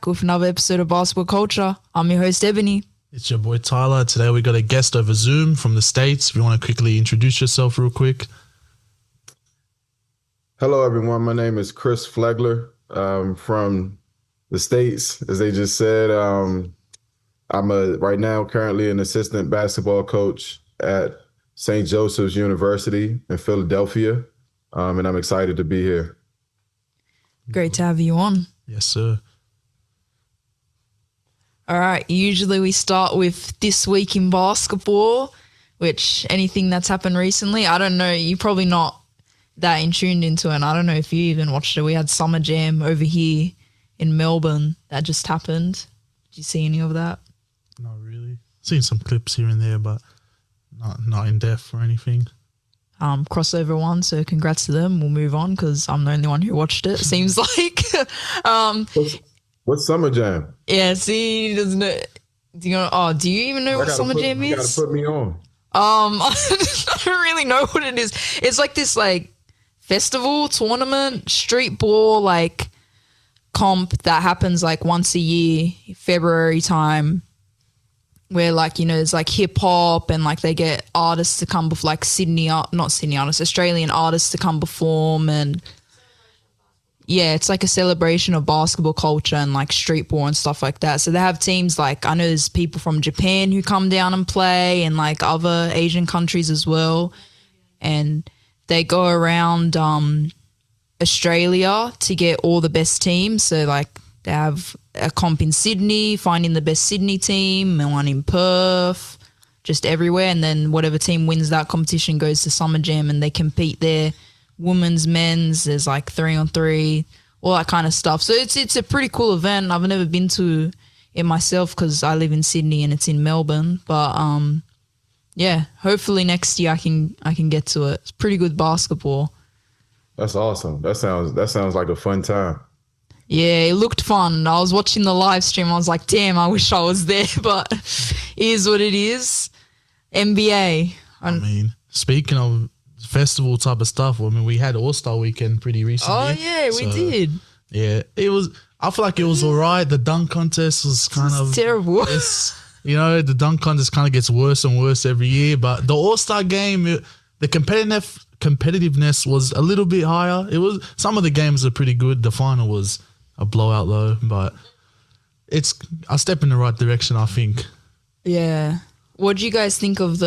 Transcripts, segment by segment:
back with another episode of Basketball Culture. I'm your host, Ebony. It's your boy, Tyler. Today we got a guest over Zoom from the States. If you want to quickly introduce yourself real quick. Hello, everyone. My name is Chris Flegler from the States. As they just said, I'm right now currently an assistant basketball coach at St. Joseph's University in Philadelphia, and I'm excited to be here. Great to have you on. Yes, sir. All right. Usually we start with this week in basketball, which anything that's happened recently. I don't know. You're probably not that in tuned into it. And I don't know if you even watched it. We had Summer Jam over here in Melbourne that just happened. Did you see any of that? Not really. Seen some clips here and there, but not in depth or anything. Crossover one, so congrats to them. We'll move on because I'm the only one who watched it, seems like. What's Summer Jam? Yeah, see, he doesn't know. Do you even know what Summer Jam is? You gotta put me on. I don't really know what it is. It's like this festival, tournament, street ball comp that happens once a year, February time, where there's hip hop and they get artists to come with Australian artists to come perform, and yeah, it's like a celebration of basketball culture and street ball and stuff like that. So they have teams I know there's people from Japan who come down and play, and other Asian countries as well, and they go around Australia to get all the best teams. So they have a comp in Sydney, finding the best Sydney team, and one in Perth, just everywhere. And then whatever team wins that competition goes to Summer Jam, and they compete there. Women's, men's, there's 3-on-3, all that kind of stuff. So it's a pretty cool event. I've never been to it myself because I live in Sydney and it's in Melbourne. But yeah, hopefully next year I can get to it. It's pretty good basketball. That's awesome. That sounds like a fun time. Yeah, it looked fun. I was watching the live stream. I was like, damn, I wish I was there, but it is what it is. NBA. I mean, speaking of festival type of stuff, we had All-Star Weekend pretty recently. Oh, yeah, we did. Yeah, I feel like it was all right. The dunk contest was kind of terrible. The dunk contest kind of gets worse and worse every year, but the All-Star game, the competitiveness was a little bit higher. Some of the games are pretty good. The final was a blowout though, but it's a step in the right direction, I think. Yeah. What do you guys think of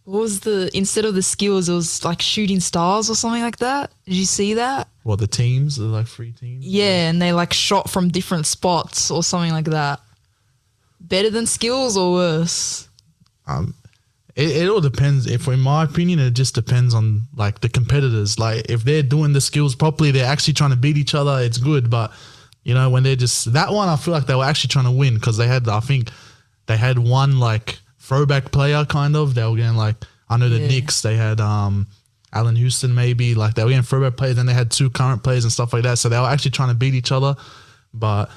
instead of the skills, it was shooting stars or something like that? Did you see that? What, the teams? The 3 teams? Yeah, and they shot from different spots or something like that. Better than skills or worse? It all depends. In my opinion, it just depends on the competitors. If they're doing the skills properly, they're actually trying to beat each other, it's good. But when they're just that one, I feel like they were actually trying to win because they had one throwback player kind of. They were getting I know the Knicks, they had Allen Houston maybe, they were getting throwback players, and they had 2 current players and stuff like that. So they were actually trying to beat each other. But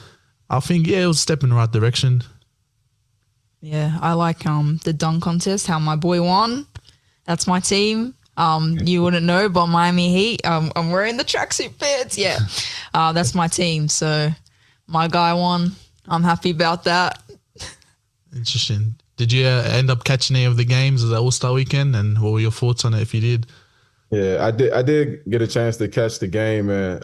I think it was a step in the right direction. Yeah, I like the dunk contest, how my boy won. That's my team. You wouldn't know, but Miami Heat. I'm wearing the tracksuit pants. Yeah, that's my team. So my guy won. I'm happy about that. Interesting. Did you end up catching any of the games of the All-Star Weekend, and what were your thoughts on it if you did? Yeah, I did get a chance to catch the game and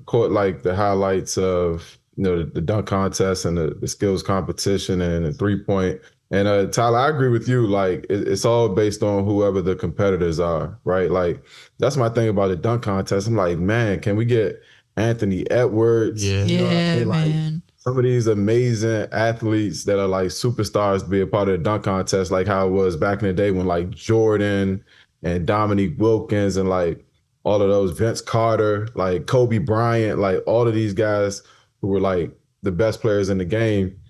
caught the highlights of the dunk contest and the skills competition and the 3-point. And Tyler, I agree with you. It's all based on whoever the competitors are, right? That's my thing about the dunk contest. I'm like, man, can we get Anthony Edwards? Yeah, man. Some of these amazing athletes that are superstars to be a part of the dunk contest, how it was back in the day when Jordan and Dominique Wilkins and all of those, Vince Carter, Kobe Bryant, all of these guys who were the best players in the game,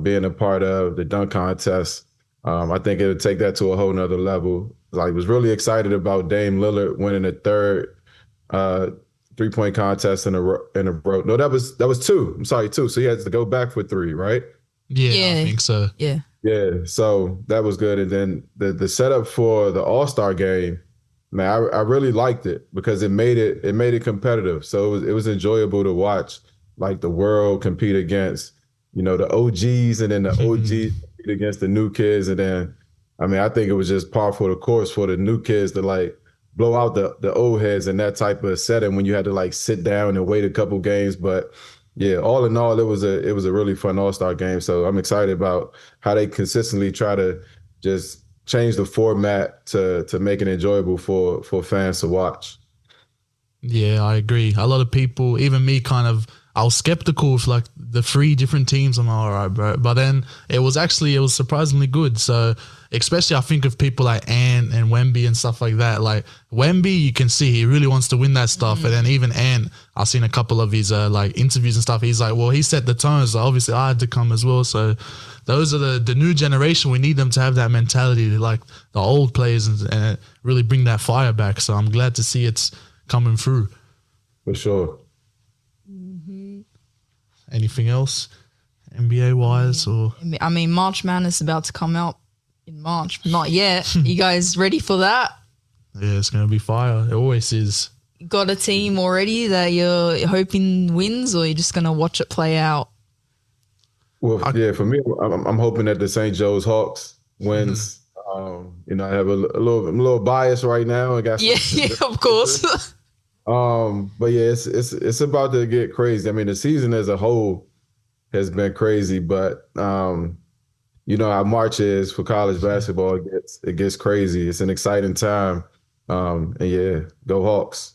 being a part of the dunk contest. I think it would take that to a whole nother level. Was really excited about Dame Lillard winning the 3rd 3-point contest in a row. No, that was 2. I'm sorry, 2. So he has to go back for 3, right? Yeah, I think so. Yeah. Yeah. So that was good. And then the setup for the All-Star game, man, I really liked it because it made it competitive. So it was enjoyable to watch. like the world compete against, the OGs, and then the OGs compete against the new kids. And then, I mean, I think it was just par for the course for the new kids to like blow out the old heads in that type of setting when you had to like sit down and wait a couple games. But yeah, all in all, it was a really fun All-Star game. So I'm excited about how they consistently try to just change the format to make it enjoyable for fans to watch. Yeah, I agree. A lot of people, even me, I was skeptical of like the three different teams. I'm like, all right, bro. But then it was surprisingly good. So especially I think of people like Ant and Wemby and stuff like that. Like Wemby, you can see he really wants to win that stuff. And then even Ant, I've seen a couple of his like interviews and stuff. He's like, well, he set the tone. So obviously I had to come as well. So those are the new generation. We need them to have that mentality, like the old players, and really bring that fire back. So I'm glad to see it's coming through. For sure. Anything else, NBA wise, or I mean, March Madness is about to come out in March. Not yet. You guys ready for that? yeah, it's gonna be fire. It always is. Got a team already that you're hoping wins, or you're just gonna watch it play out? Well, yeah, for me, I'm hoping that the St. Joe's Hawks wins. I have I'm a little biased right now. I got Yeah, of course. But yeah, it's about to get crazy. I mean, the season as a whole has been crazy, but you know how March is for college basketball. It gets crazy. It's an exciting time. And yeah, go Hawks.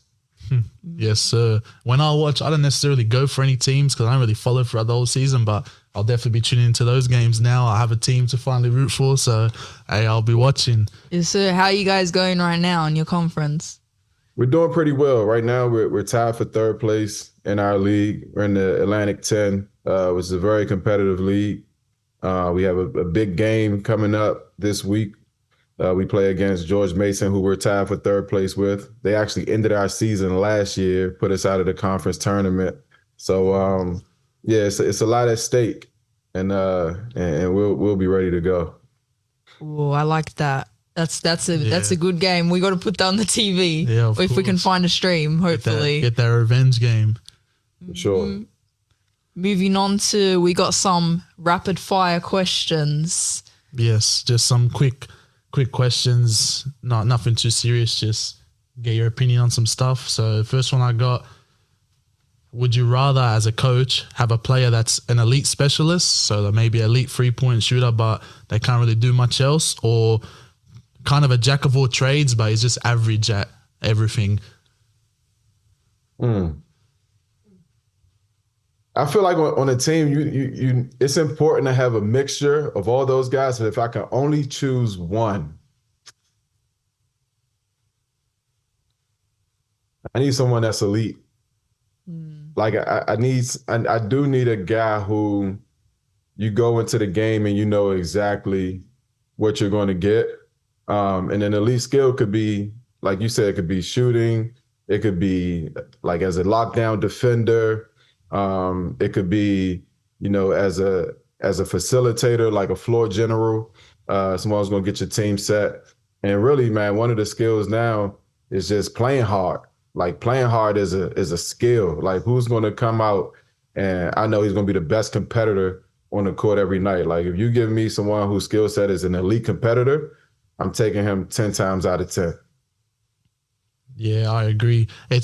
Yes, sir. When I watch, I don't necessarily go for any teams because I don't really follow throughout the whole season, but I'll definitely be tuning into those games now. I have a team to finally root for, so hey, I'll be watching. Yes, sir. How are you guys going right now in your conference? We're doing pretty well right now. We're tied for third place in our league. We're in the Atlantic 10, which is a very competitive league. We have a big game coming up this week. We play against George Mason, who we're tied for third place with. They actually ended our season last year, put us out of the conference tournament. So yeah, it's a lot at stake, and we'll be ready to go. Oh, I like that. That's a good game. We got to put that on the TV. Yeah, if we can find a stream, hopefully. Get that revenge game. For sure. Moving on to, we got some rapid fire questions. Yes, just some quick questions. Nothing too serious. Just get your opinion on some stuff. So first one I got: would you rather, as a coach, have a player that's an elite specialist, so that maybe elite 3-point shooter, but they can't really do much else, or kind of a jack of all trades, but he's just average at everything? I feel like on a team, you it's important to have a mixture of all those guys. But if I can only choose one, I need someone that's elite. Like I do need a guy who you go into the game and you know exactly what you're going to get. And an elite skill could be, like you said, it could be shooting. It could be like as a lockdown defender. It could be, as a facilitator, like a floor general, someone who's going to get your team set. And really, man, one of the skills now is just playing hard. Like playing hard is a skill. Like who's going to come out, and I know he's going to be the best competitor on the court every night. Like if you give me someone whose skill set is an elite competitor, I'm taking him 10 times out of 10. Yeah, I agree. It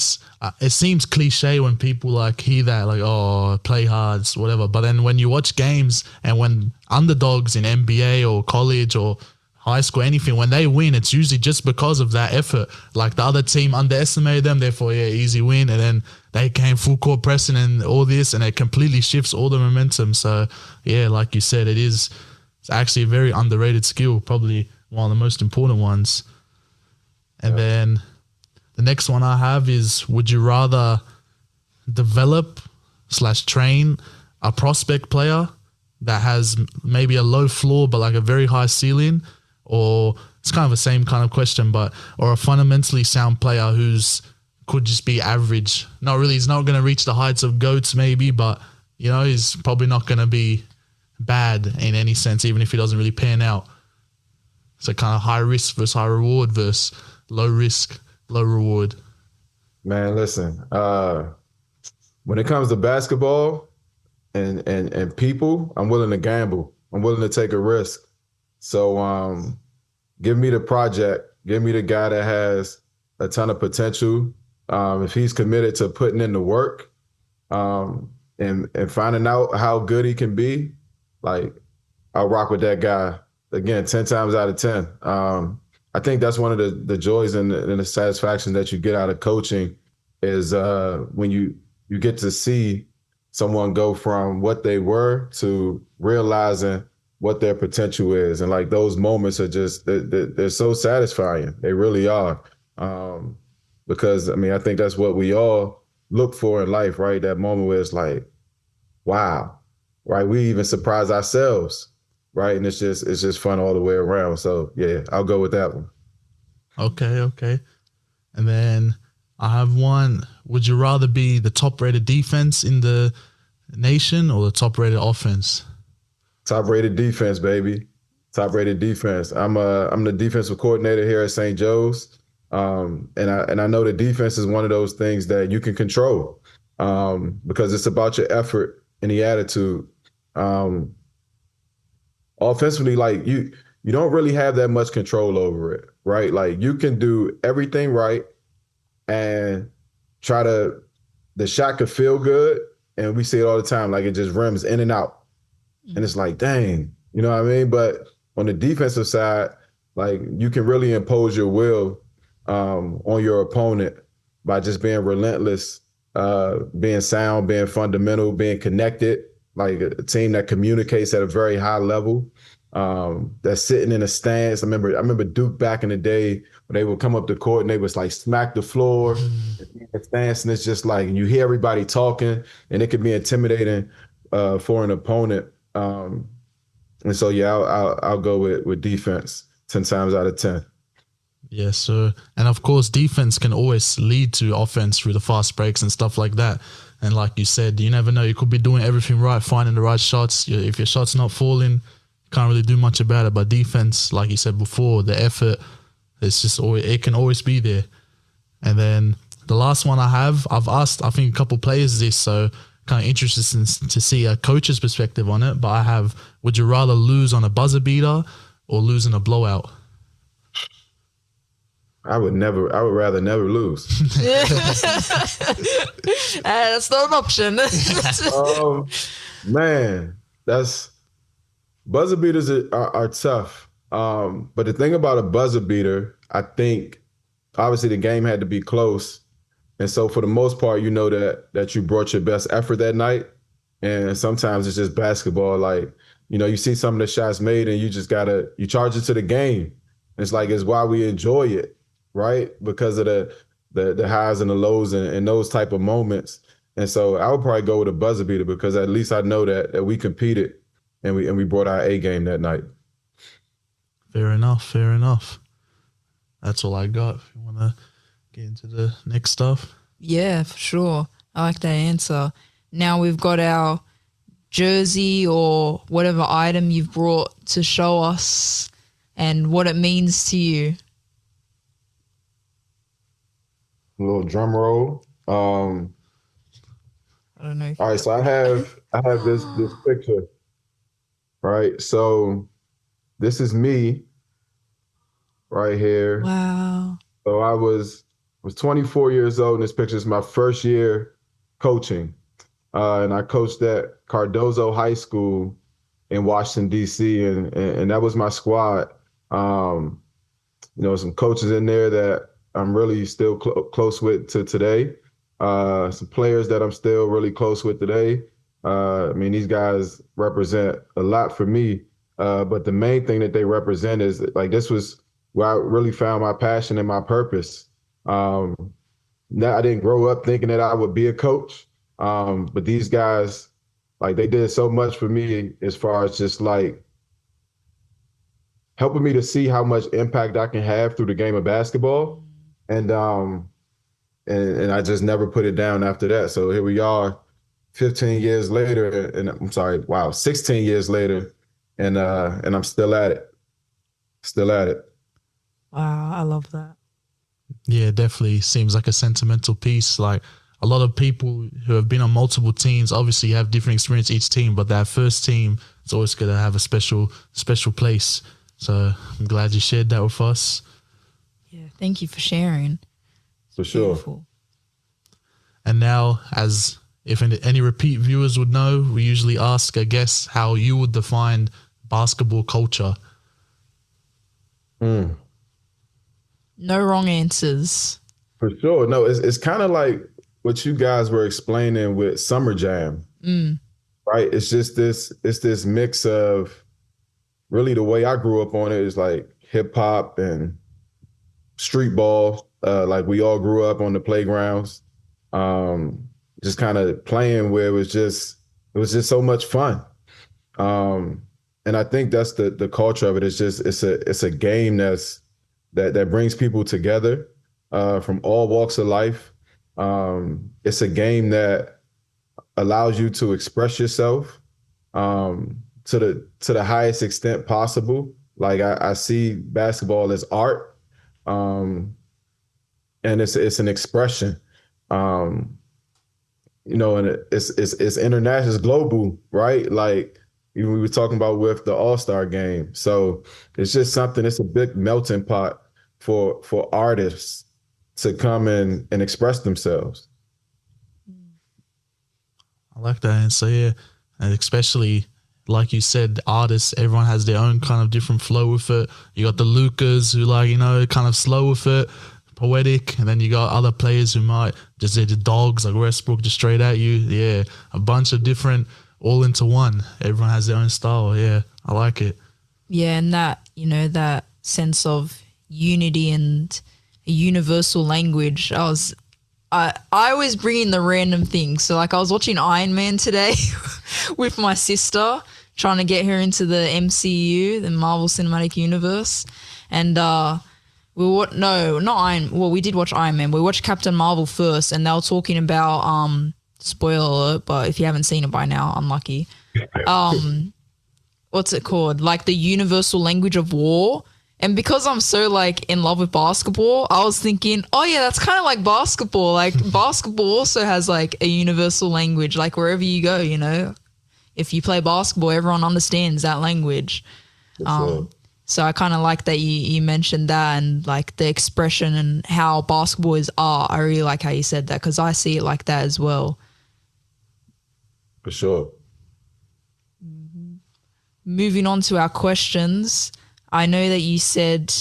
seems cliche when people hear that, oh, play hard, whatever. But then when you watch games and when underdogs in NBA or college or high school, anything, when they win, it's usually just because of that effort. Like the other team underestimated them, therefore, yeah, easy win. And then they came full court pressing and all this, and it completely shifts all the momentum. So, yeah, like you said, it's actually a very underrated skill, probably one of the most important ones. And then the next one I have is, would you rather develop/train a prospect player that has maybe a low floor but like a very high ceiling, or it's kind of the same kind of question, or a fundamentally sound player who's could just be average? Not really, he's not going to reach the heights of GOATs maybe, but he's probably not going to be bad in any sense, even if he doesn't really pan out. So kind of high risk versus high reward versus low risk, low reward. Man, listen, when it comes to basketball and people, I'm willing to gamble. I'm willing to take a risk. So give me the project. Give me the guy that has a ton of potential. If he's committed to putting in the work, and finding out how good he can be, like I'll rock with that guy again 10 times out of 10. I think that's one of the joys and the satisfaction that you get out of coaching is when you get to see someone go from what they were to realizing what their potential is, and like those moments are just they're so satisfying. They really are, because I mean I think that's what we all look for in life, right? That moment where it's like, wow, right? We even surprise ourselves, right? And it's just fun all the way around. So yeah, I'll go with that one. Okay, okay. And then I have one. Would you rather be the top rated defense in the nation or the top rated offense? Top rated defense, baby. Top rated defense. I'm the defensive coordinator here at St. Joe's. And I know the defense is one of those things that you can control, because it's about your effort and the attitude. Um, Offensively, like you don't really have that much control over it, right? Like you can do everything right and try to the shot could feel good, and we see it all the time, like it just rims in and out. And it's like, dang, you know what I mean? But on the defensive side, like you can really impose your will on your opponent by just being relentless, being sound, being fundamental, being connected, like a team that communicates at a very high level. That's sitting in a stance. I remember Duke back in the day when they would come up the court and they was like smack the floor, stance, and it's just like you hear everybody talking, and it can be intimidating for an opponent. And so yeah, I'll go with defense 10 times out of 10. Yes, sir. And of course, defense can always lead to offense through the fast breaks and stuff like that. And like you said, you never know. You could be doing everything right, finding the right shots. If your shot's not falling, you can't really do much about it. But defense, like you said before, the effort, it's just always, it can always be there. And then the last one I've asked, I think, a couple players this, so kind of interested to see a coach's perspective on it. But I have, would you rather lose on a buzzer beater or lose in a blowout? I would rather never lose. That's not an option. um, Man, that's buzzer beaters are tough. But the thing about a buzzer beater, I think obviously the game had to be close. And so for the most part, you know that you brought your best effort that night. And sometimes it's just basketball. Like, you see some of the shots made and you just you charge it to the game. It's like, it's why we enjoy it, right? Because of the highs and the lows and those type of moments. And so I would probably go with a buzzer beater because at least I know that we competed and we brought our A game that night. Fair enough. Fair enough. That's all I got. If you want to get into the next stuff. Yeah, for sure. I like that answer. Now we've got our jersey or whatever item you've brought to show us and what it means to you. A little drum roll. I don't know. All right, so I have this picture, right? So this is me right here. Wow. So I was 24 years old, and this picture is my first year coaching. And I coached at Cardozo High School in Washington, D.C., and that was my squad. Some coaches in there that I'm really still close with to today. Some players that I'm still really close with today. These guys represent a lot for me. But the main thing that they represent is like this was where I really found my passion and my purpose. Now I didn't grow up thinking that I would be a coach, but these guys, like they did so much for me as far as just like helping me to see how much impact I can have through the game of basketball, and I just never put it down after that. So here we are, 15 years later, and I'm sorry, wow, 16 years later, and I'm still at it, still at it. Wow, I love that. Yeah, definitely seems like a sentimental piece. Like a lot of people who have been on multiple teams obviously have different experience each team, but that first team is always going to have a special place. So I'm glad you shared that with us. Yeah, thank you for sharing. For sure. Beautiful. And now, as if any repeat viewers would know, we usually ask a guest how you would define basketball culture. Mm. No wrong answers. For sure. No, it's kind of like what you guys were explaining with Summer Jam, right? It's just this mix of really the way I grew up on it is like hip hop and street ball. Like we all grew up on the playgrounds, just kind of playing where it was just so much fun. And I think that's the culture of it. It's a game that brings people together from all walks of life. It's a game that allows you to express yourself to the highest extent possible. Like I see basketball as art, and it's an expression. And it's international, it's global, right? Like we were talking about with the All-Star game. So it's just something. It's a big melting pot for artists to come in and express themselves. I like that. And so, yeah, and especially like you said, artists, everyone has their own kind of different flow with it. You got the Lucas who kind of slow with it, poetic. And then you got other players who might just say the dogs like Westbrook just straight at you. Yeah, a bunch of different all into one. Everyone has their own style. Yeah, I like it. Yeah, and that sense of unity and a universal language. I always bring in the random things. So like I was watching Iron Man today with my sister, trying to get her into the MCU, the Marvel Cinematic Universe. And we did watch Iron Man. We watched Captain Marvel first, and they were talking about spoiler alert, but if you haven't seen it by now, unlucky. What's it called? Like the universal language of war. And because I'm so like in love with basketball, I was thinking, oh yeah, that's kind of like basketball. Like basketball also has like a universal language, like wherever you go, if you play basketball, everyone understands that language. So I kind of like that you mentioned that, and like the expression and how basketball is art. I really like how you said that, because I see it like that as well. For sure. Moving on to our questions. I know that you said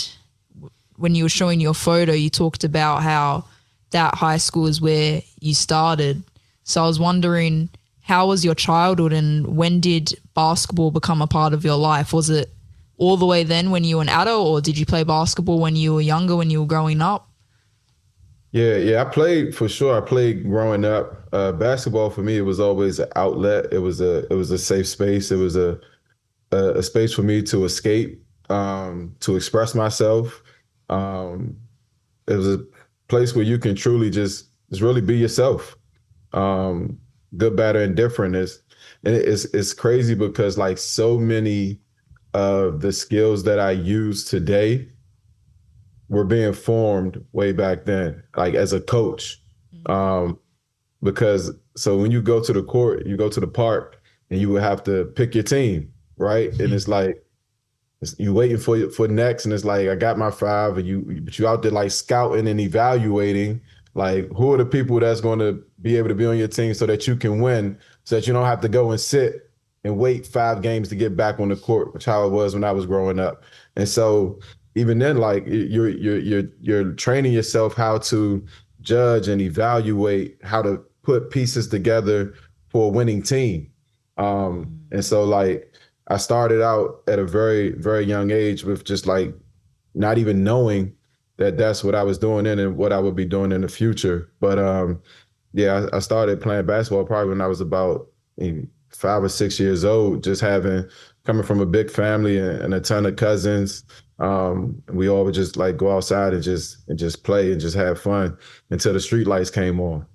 when you were showing your photo, you talked about how that high school is where you started. So I was wondering, how was your childhood and when did basketball become a part of your life? Was it all the way then when you were an adult, or did you play basketball when you were younger, when you were growing up? Yeah, I played for sure. I played growing up. Basketball for me, it was always an outlet. It was a safe space. It was a space for me to escape, to express myself. It was a place where you can truly just really be yourself. Good, bad, or indifferent it's crazy because like so many of the skills that I use today were being formed way back then, like as a coach. Because so when you go to the court, you go to the park, and you would have to pick your team, right? And it's like you waiting for next, and it's like I got my five, but you out there like scouting and evaluating, like who are the people that's going to be able to be on your team so that you can win, so that you don't have to go and sit and wait 5 games to get back on the court, which how it was when I was growing up. And so even then, like you're training yourself how to judge and evaluate how to put pieces together for a winning team. And so like I started out at a very, very young age with just like not even knowing that that's what I was doing then and what I would be doing in the future. But yeah, I started playing basketball probably when I was about 5 or 6 years old, just coming from a big family and a ton of cousins. We all would just like go outside and just play and just have fun until the street lights came on.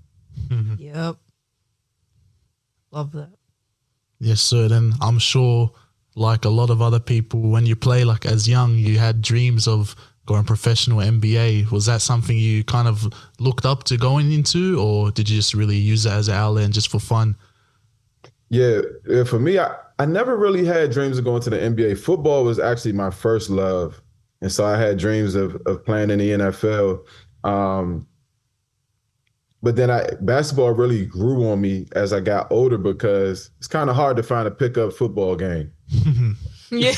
Yep. Love that. Yes, sir. Then I'm sure, like a lot of other people, when you play like as young, you had dreams of going professional NBA. Was that something you kind of looked up to going into, or did you just really use it as an outlet and just for fun? Yeah, for me, I never really had dreams of going to the NBA. Football was actually my first love. And so I had dreams of playing in the NFL. Um, but then basketball really grew on me as I got older because it's kind of hard to find a pickup football game. Yeah.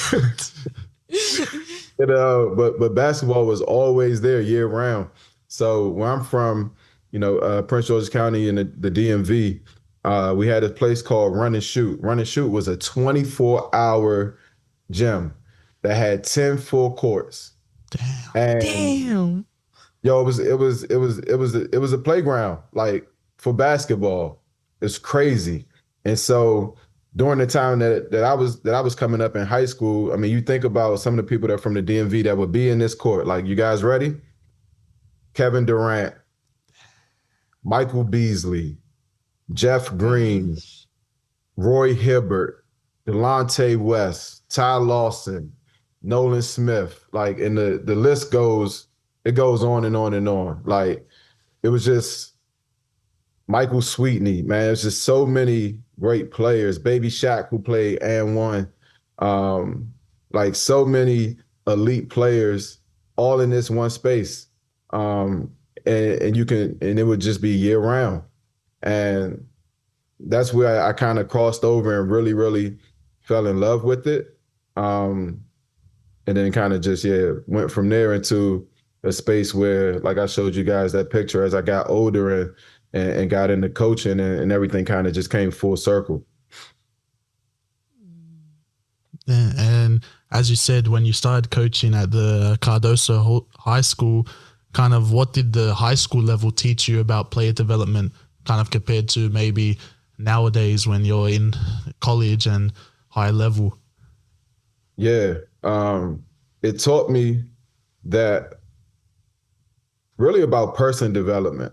But basketball was always there year round. So where I'm from, Prince George's County in the DMV, we had a place called Run and Shoot. Run and Shoot was a 24-hour gym that had 10 full courts. And Damn. yo, it was a playground like for basketball. It's crazy. And so during the time that I was coming up in high school, I mean, you think about some of the people that are from the DMV that would be in this court. Like, you guys ready? Kevin Durant, Michael Beasley, Jeff Green, Roy Hibbert, Delonte West, Ty Lawson, Nolan Smith, like, and the list goes, it goes on and on and on. Like, it was just Michael Sweetney, man. It's just so many great players. Baby Shaq, who played and won. Like, so many elite players all in this one space. And it would just be year round. And that's where I kind of crossed over and really, really fell in love with it. And then kind of just, went from there into a space where, like I showed you guys that picture, as I got older and got into coaching, and everything kind of just came full circle. Yeah, and as you said, when you started coaching at the Cardoso High School, kind of what did the high school level teach you about player development, kind of compared to maybe nowadays when you're in college and high level? Yeah, it taught me that really about person development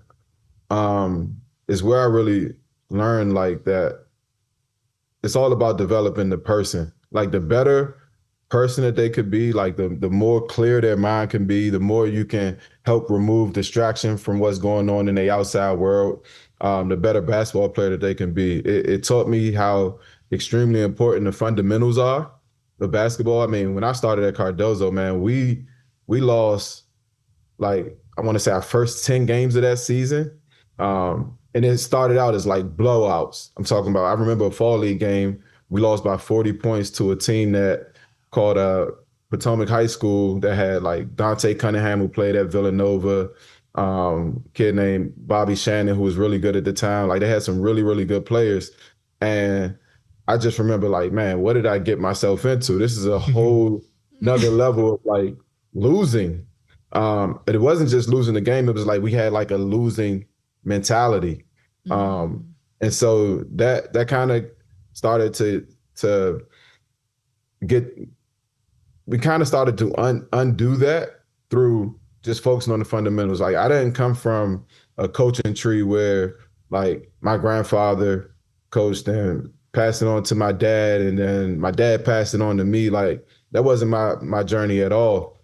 is where I really learned, like, that it's all about developing the person. Like, the better person that they could be, like the more clear their mind can be, the more you can help remove distraction from what's going on in the outside world, the better basketball player that they can be. It taught me how extremely important the fundamentals are of basketball. I mean, when I started at Cardozo, man, we lost, like, I want to say our first 10 games of that season. And it started out as like blowouts. I'm talking about, I remember a fall league game, we lost by 40 points to a team that called Potomac High School that had like Dante Cunningham, who played at Villanova, kid named Bobby Shannon, who was really good at the time. Like, they had some really, really good players. And I just remember, like, man, what did I get myself into? This is a whole another level of, like, losing. And it wasn't just losing the game. It was like we had like a losing mentality. And so that kind of started to get, we kind of started to undo that through just focusing on the fundamentals. Like, I didn't come from a coaching tree where, like, my grandfather coached and passed it on to my dad, and then my dad passed it on to me. Like, that wasn't my journey at all.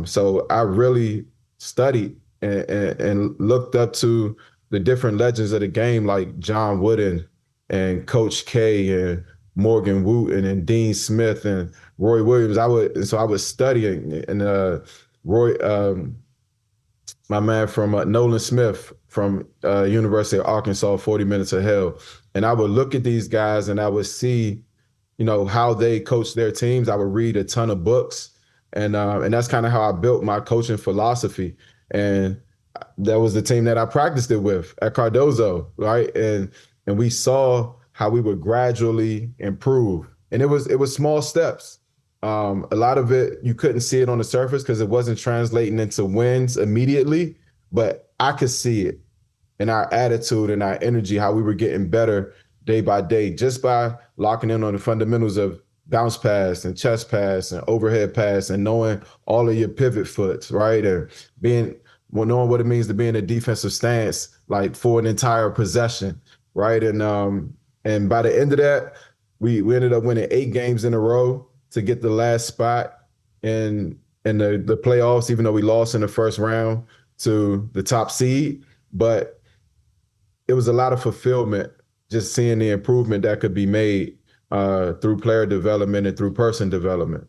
So I really studied and looked up to the different legends of the game, like John Wooden and Coach K and Morgan Wooten and Dean Smith and Roy Williams. I was studying, and Roy, my man from Nolan Smith from University of Arkansas, 40 Minutes of Hell. And I would look at these guys and I would see, how they coach their teams. I would read a ton of books, and that's kind of how I built my coaching philosophy. And that was the team that I practiced it with at Cardozo, right? And we saw how we would gradually improve, and it was small steps. A lot of it, you couldn't see it on the surface because it wasn't translating into wins immediately, but I could see it in our attitude and our energy, how we were getting better day by day, just by locking in on the fundamentals of bounce pass and chest pass and overhead pass and knowing all of your pivot foots, right? And knowing what it means to be in a defensive stance, like, for an entire possession, right? And by the end of that, we ended up winning 8 games in a row to get the last spot in in the playoffs, even though we lost in the first round to the top seed. But it was a lot of fulfillment just seeing the improvement that could be made through player development and through person development.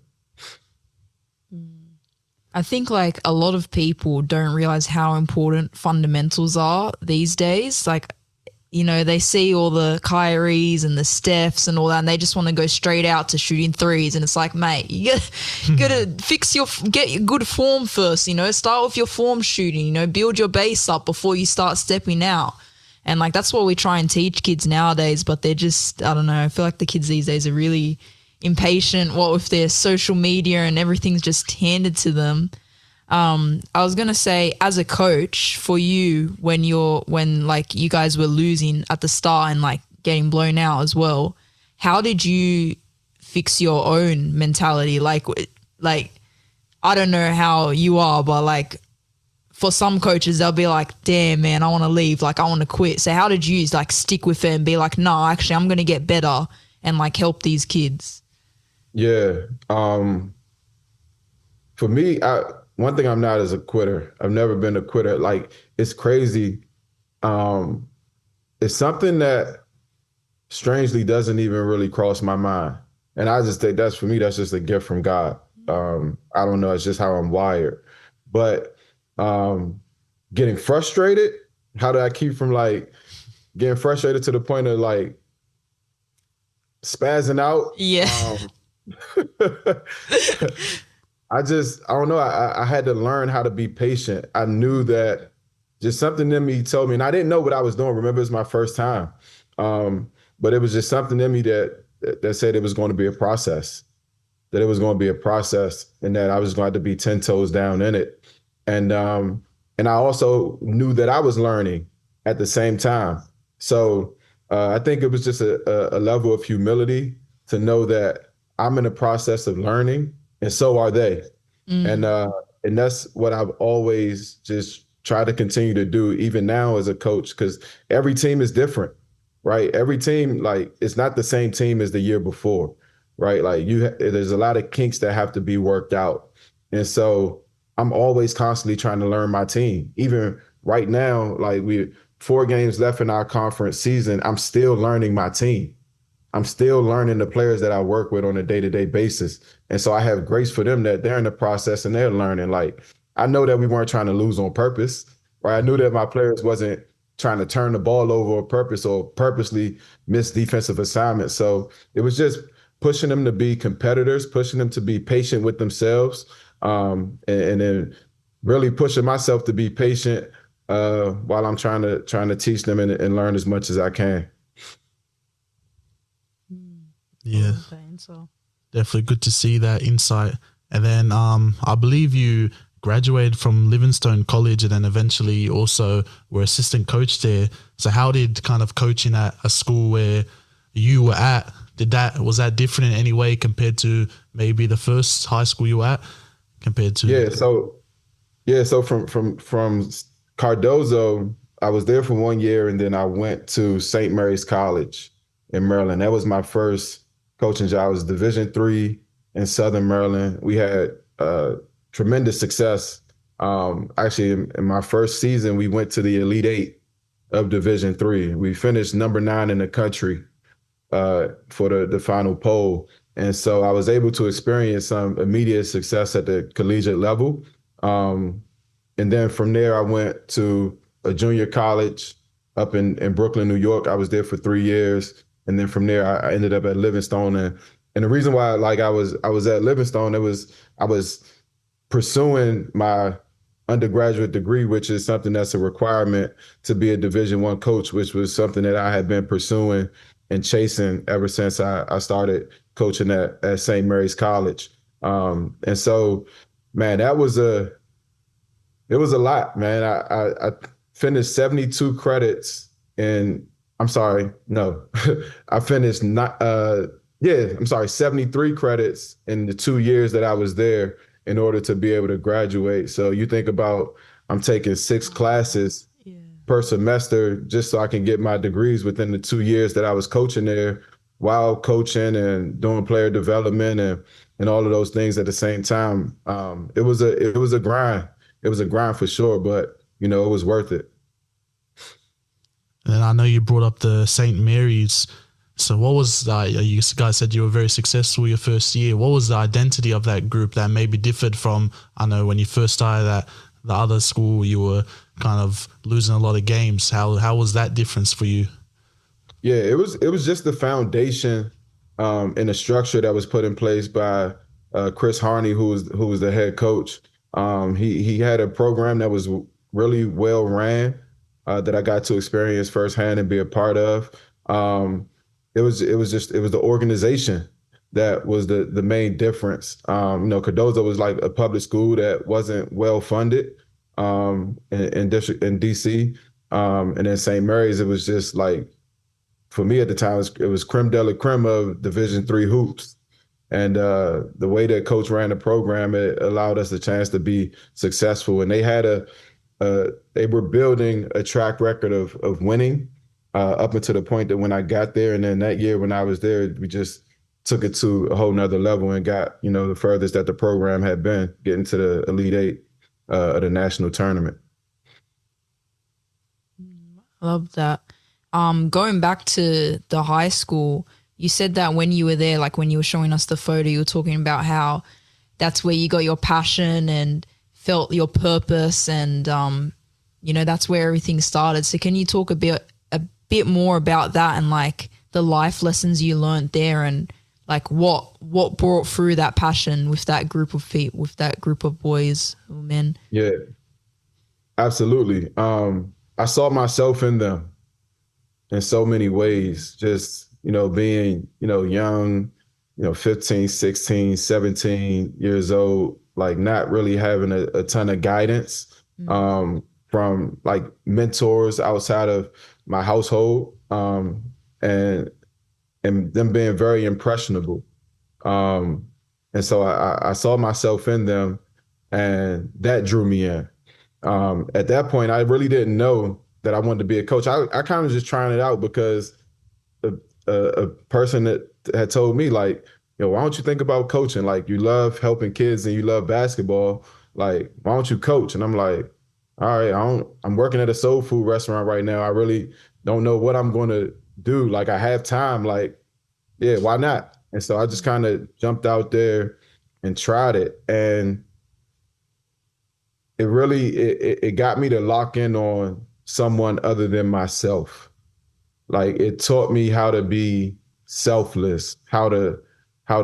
I think like a lot of people don't realize how important fundamentals are these days. Like, you know, they see all the Kyries and the Stephs and all that, and they just want to go straight out to shooting threes. And it's like, mate, you gotta get your good form first, you know, start with your form shooting, you know, build your base up before you start stepping out. And like, that's what we try and teach kids nowadays, but they're just, I don't know, I feel like the kids these days are really impatient, what with their social media and everything's just handed to them. I was gonna say, as a coach, for you, when like you guys were losing at the start and like getting blown out as well, how did you fix your own mentality? Like I don't know how you are, but like for some coaches, they'll be like, damn, man, I want to leave. Like, I want to quit. So how did you like stick with it and be like, no, actually, I'm going to get better and like help these kids? Yeah. For me, one thing I'm not is a quitter. I've never been a quitter. Like, it's crazy. It's something that strangely doesn't even really cross my mind. And I just think that's, for me, that's just a gift from God. I don't know. It's just how I'm wired. But getting frustrated, how do I keep from like getting frustrated to the point of like spazzing out? Yeah. I don't know. I had to learn how to be patient. I knew that just something in me told me, and I didn't know what I was doing. Remember, it was my first time. But it was just something in me that said it was going to be a process, that it was going to be a process and that I was going to be 10 toes down in it. And I also knew that I was learning at the same time. So I think it was just a level of humility to know that I'm in the process of learning, and so are they. And that's what I've always just tried to continue to do, even now as a coach, because every team is different, right? Every team, like, it's not the same team as the year before, right? Like, there's a lot of kinks that have to be worked out. And so I'm always constantly trying to learn my team. Even right now, like, we 4 games left in our conference season, I'm still learning my team. I'm still learning the players that I work with on a day-to-day basis. And so I have grace for them that they're in the process and they're learning. Like, I know that we weren't trying to lose on purpose, right? I knew that my players wasn't trying to turn the ball over on purpose or purposely miss defensive assignments. So it was just pushing them to be competitors, pushing them to be patient with themselves, and then really pushing myself to be patient while I'm trying to teach them and learn as much as I can. Yeah, definitely good to see that insight. And then I believe you graduated from Livingstone College and then eventually also were assistant coach there. So how did kind of coaching at a school where you were at, was that different in any way compared to maybe the first high school you were at compared to? So from Cardozo, I was there for 1 year and then I went to St. Mary's College in Maryland. That was my first coaching job. I was Division III in Southern Maryland. We had tremendous success. Actually, in my first season, we went to the Elite Eight of Division III. We finished number 9 in the country for the final poll. And so I was able to experience some immediate success at the collegiate level. And then from there, I went to a junior college up in Brooklyn, New York. I was there for 3 years. And then from there, I ended up at Livingstone. And the reason why, like, I was at Livingstone, I was pursuing my undergraduate degree, which is something that's a requirement to be a Division I coach, which was something that I had been pursuing and chasing ever since I started coaching at St. Mary's College. And so, man, it was a lot, man. I finished 72 credits I finished 73 credits in the 2 years that I was there in order to be able to graduate. So you think about, I'm taking 6 classes per semester just so I can get my degrees within the 2 years that I was coaching there. while coaching and doing player development and all of those things at the same time. It was a grind. It was a grind for sure, but it was worth it. And I know you brought up the St. Mary's. So what was you guys said you were very successful your first year. What was the identity of that group that maybe differed from, I know when you first started at the other school, you were kind of losing a lot of games. How was that difference for you? Yeah, it was just the foundation and the structure that was put in place by Chris Harney, who was the head coach. He had a program that was really well ran that I got to experience firsthand and be a part of. It was the organization that was the main difference. Cardozo was like a public school that wasn't well funded in DC, and then St. Mary's, it was just like, for me at the time, it was creme de la creme of Division III hoops. And the way that coach ran the program, it allowed us a chance to be successful. And they were building a track record of winning up until the point that when I got there, and then that year when I was there, we just took it to a whole nother level and got the furthest that the program had been, getting to the Elite Eight of the national tournament. Love that. Going back to the high school, you said that when you were there, like when you were showing us the photo, you were talking about how that's where you got your passion and felt your purpose, and that's where everything started. So can you talk a bit more about that, and like the life lessons you learned there, and like what brought through that passion with that group of boys or men? Yeah, absolutely. I saw myself in them in so many ways, just, being, young, 15, 16, 17 years old, like not really having a ton of guidance from like mentors outside of my household, and them being very impressionable. And so I saw myself in them, and that drew me in. At that point, I really didn't know that I wanted to be a coach. I kind of just trying it out because a person that had told me, like, why don't you think about coaching? Like, you love helping kids and you love basketball. Like, why don't you coach? And I'm like, all right, I'm working at a soul food restaurant right now. I really don't know what I'm going to do. Like, I have time. Like, yeah, why not? And so I just kind of jumped out there and tried it. And it got me to lock in on someone other than myself. Like, it taught me how to be selfless, how to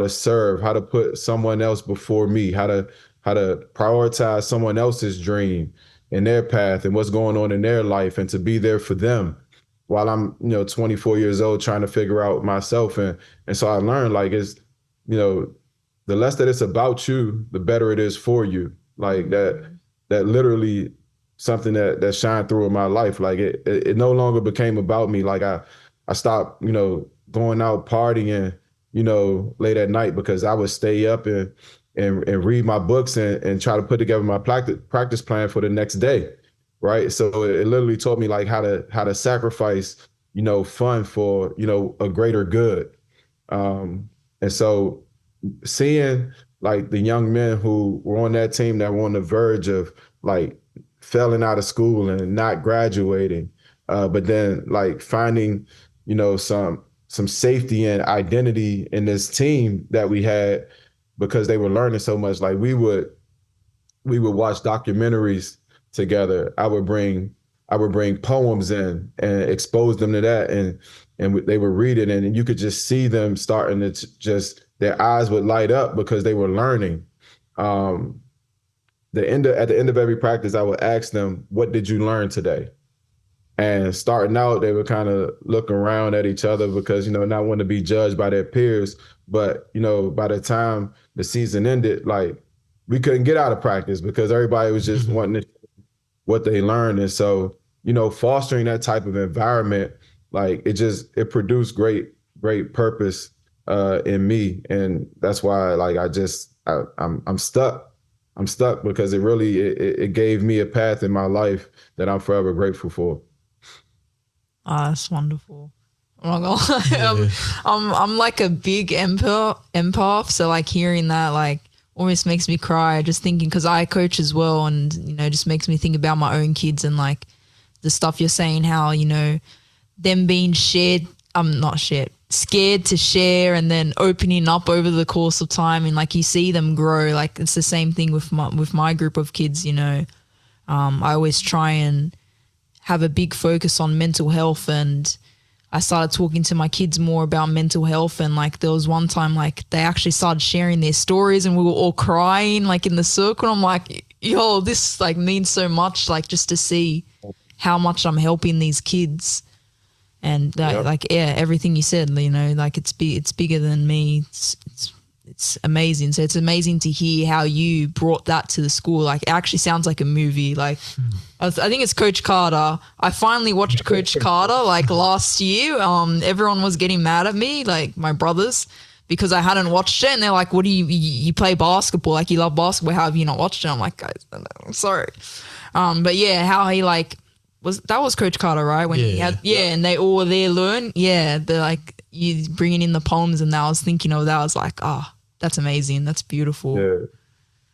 serve, how to put someone else before me, how to prioritize someone else's dream and their path and what's going on in their life, and to be there for them while I'm 24 years old trying to figure out myself. And so I learned, like, it's, the less that it's about you, the better it is for you. Like, that literally something that shined through in my life. Like, it no longer became about me. Like, I stopped, going out partying, late at night, because I would stay up and read my books and try to put together my practice plan for the next day. Right. So it literally taught me, like, how to sacrifice, fun for, a greater good. And so seeing, like, the young men who were on that team that were on the verge of, like, failing out of school and not graduating, but then, like, finding, some safety and identity in this team that we had, because they were learning so much. Like, we would watch documentaries together. I would bring poems in and expose them to that, and they would read it, and you could just see them starting to just, their eyes would light up because they were learning. At the end of every practice, I would ask them, "What did you learn today?" And starting out, they would kind of look around at each other because, not want to be judged by their peers. But, by the time the season ended, like, we couldn't get out of practice because everybody was just wanting to what they learned. And so, fostering that type of environment, like, it produced great purpose in me. And that's why, like, I'm stuck. I'm stuck because it gave me a path in my life that I'm forever grateful for. Ah, that's wonderful. I'm not gonna lie. I'm like a big empath, so like hearing that like almost makes me cry just thinking, because I coach as well, and just makes me think about my own kids and like the stuff you're saying, how them being scared to share, and then opening up over the course of time, and like you see them grow. Like it's the same thing with my group of kids. I always try and have a big focus on mental health, and I started talking to my kids more about mental health. And like there was one time like they actually started sharing their stories and we were all crying like in the circle. I'm like, yo, this like means so much, like just to see how much I'm helping these kids. And like, yeah, everything you said, like it's bigger than me. It's amazing. So it's amazing to hear how you brought that to the school. Like it actually sounds like a movie. Like I think it's Coach Carter. I finally watched Coach Carter like last year. Everyone was getting mad at me, like my brothers, because I hadn't watched it. And they're like, what do you play basketball? Like you love basketball. How have you not watched it? I'm like, guys, I'm sorry. But yeah, how he like, was Coach Carter, right? When he had, and they all were there learn. Yeah, they're like, you bringing in the poems, and I was thinking of that. I was like, that's amazing. That's beautiful.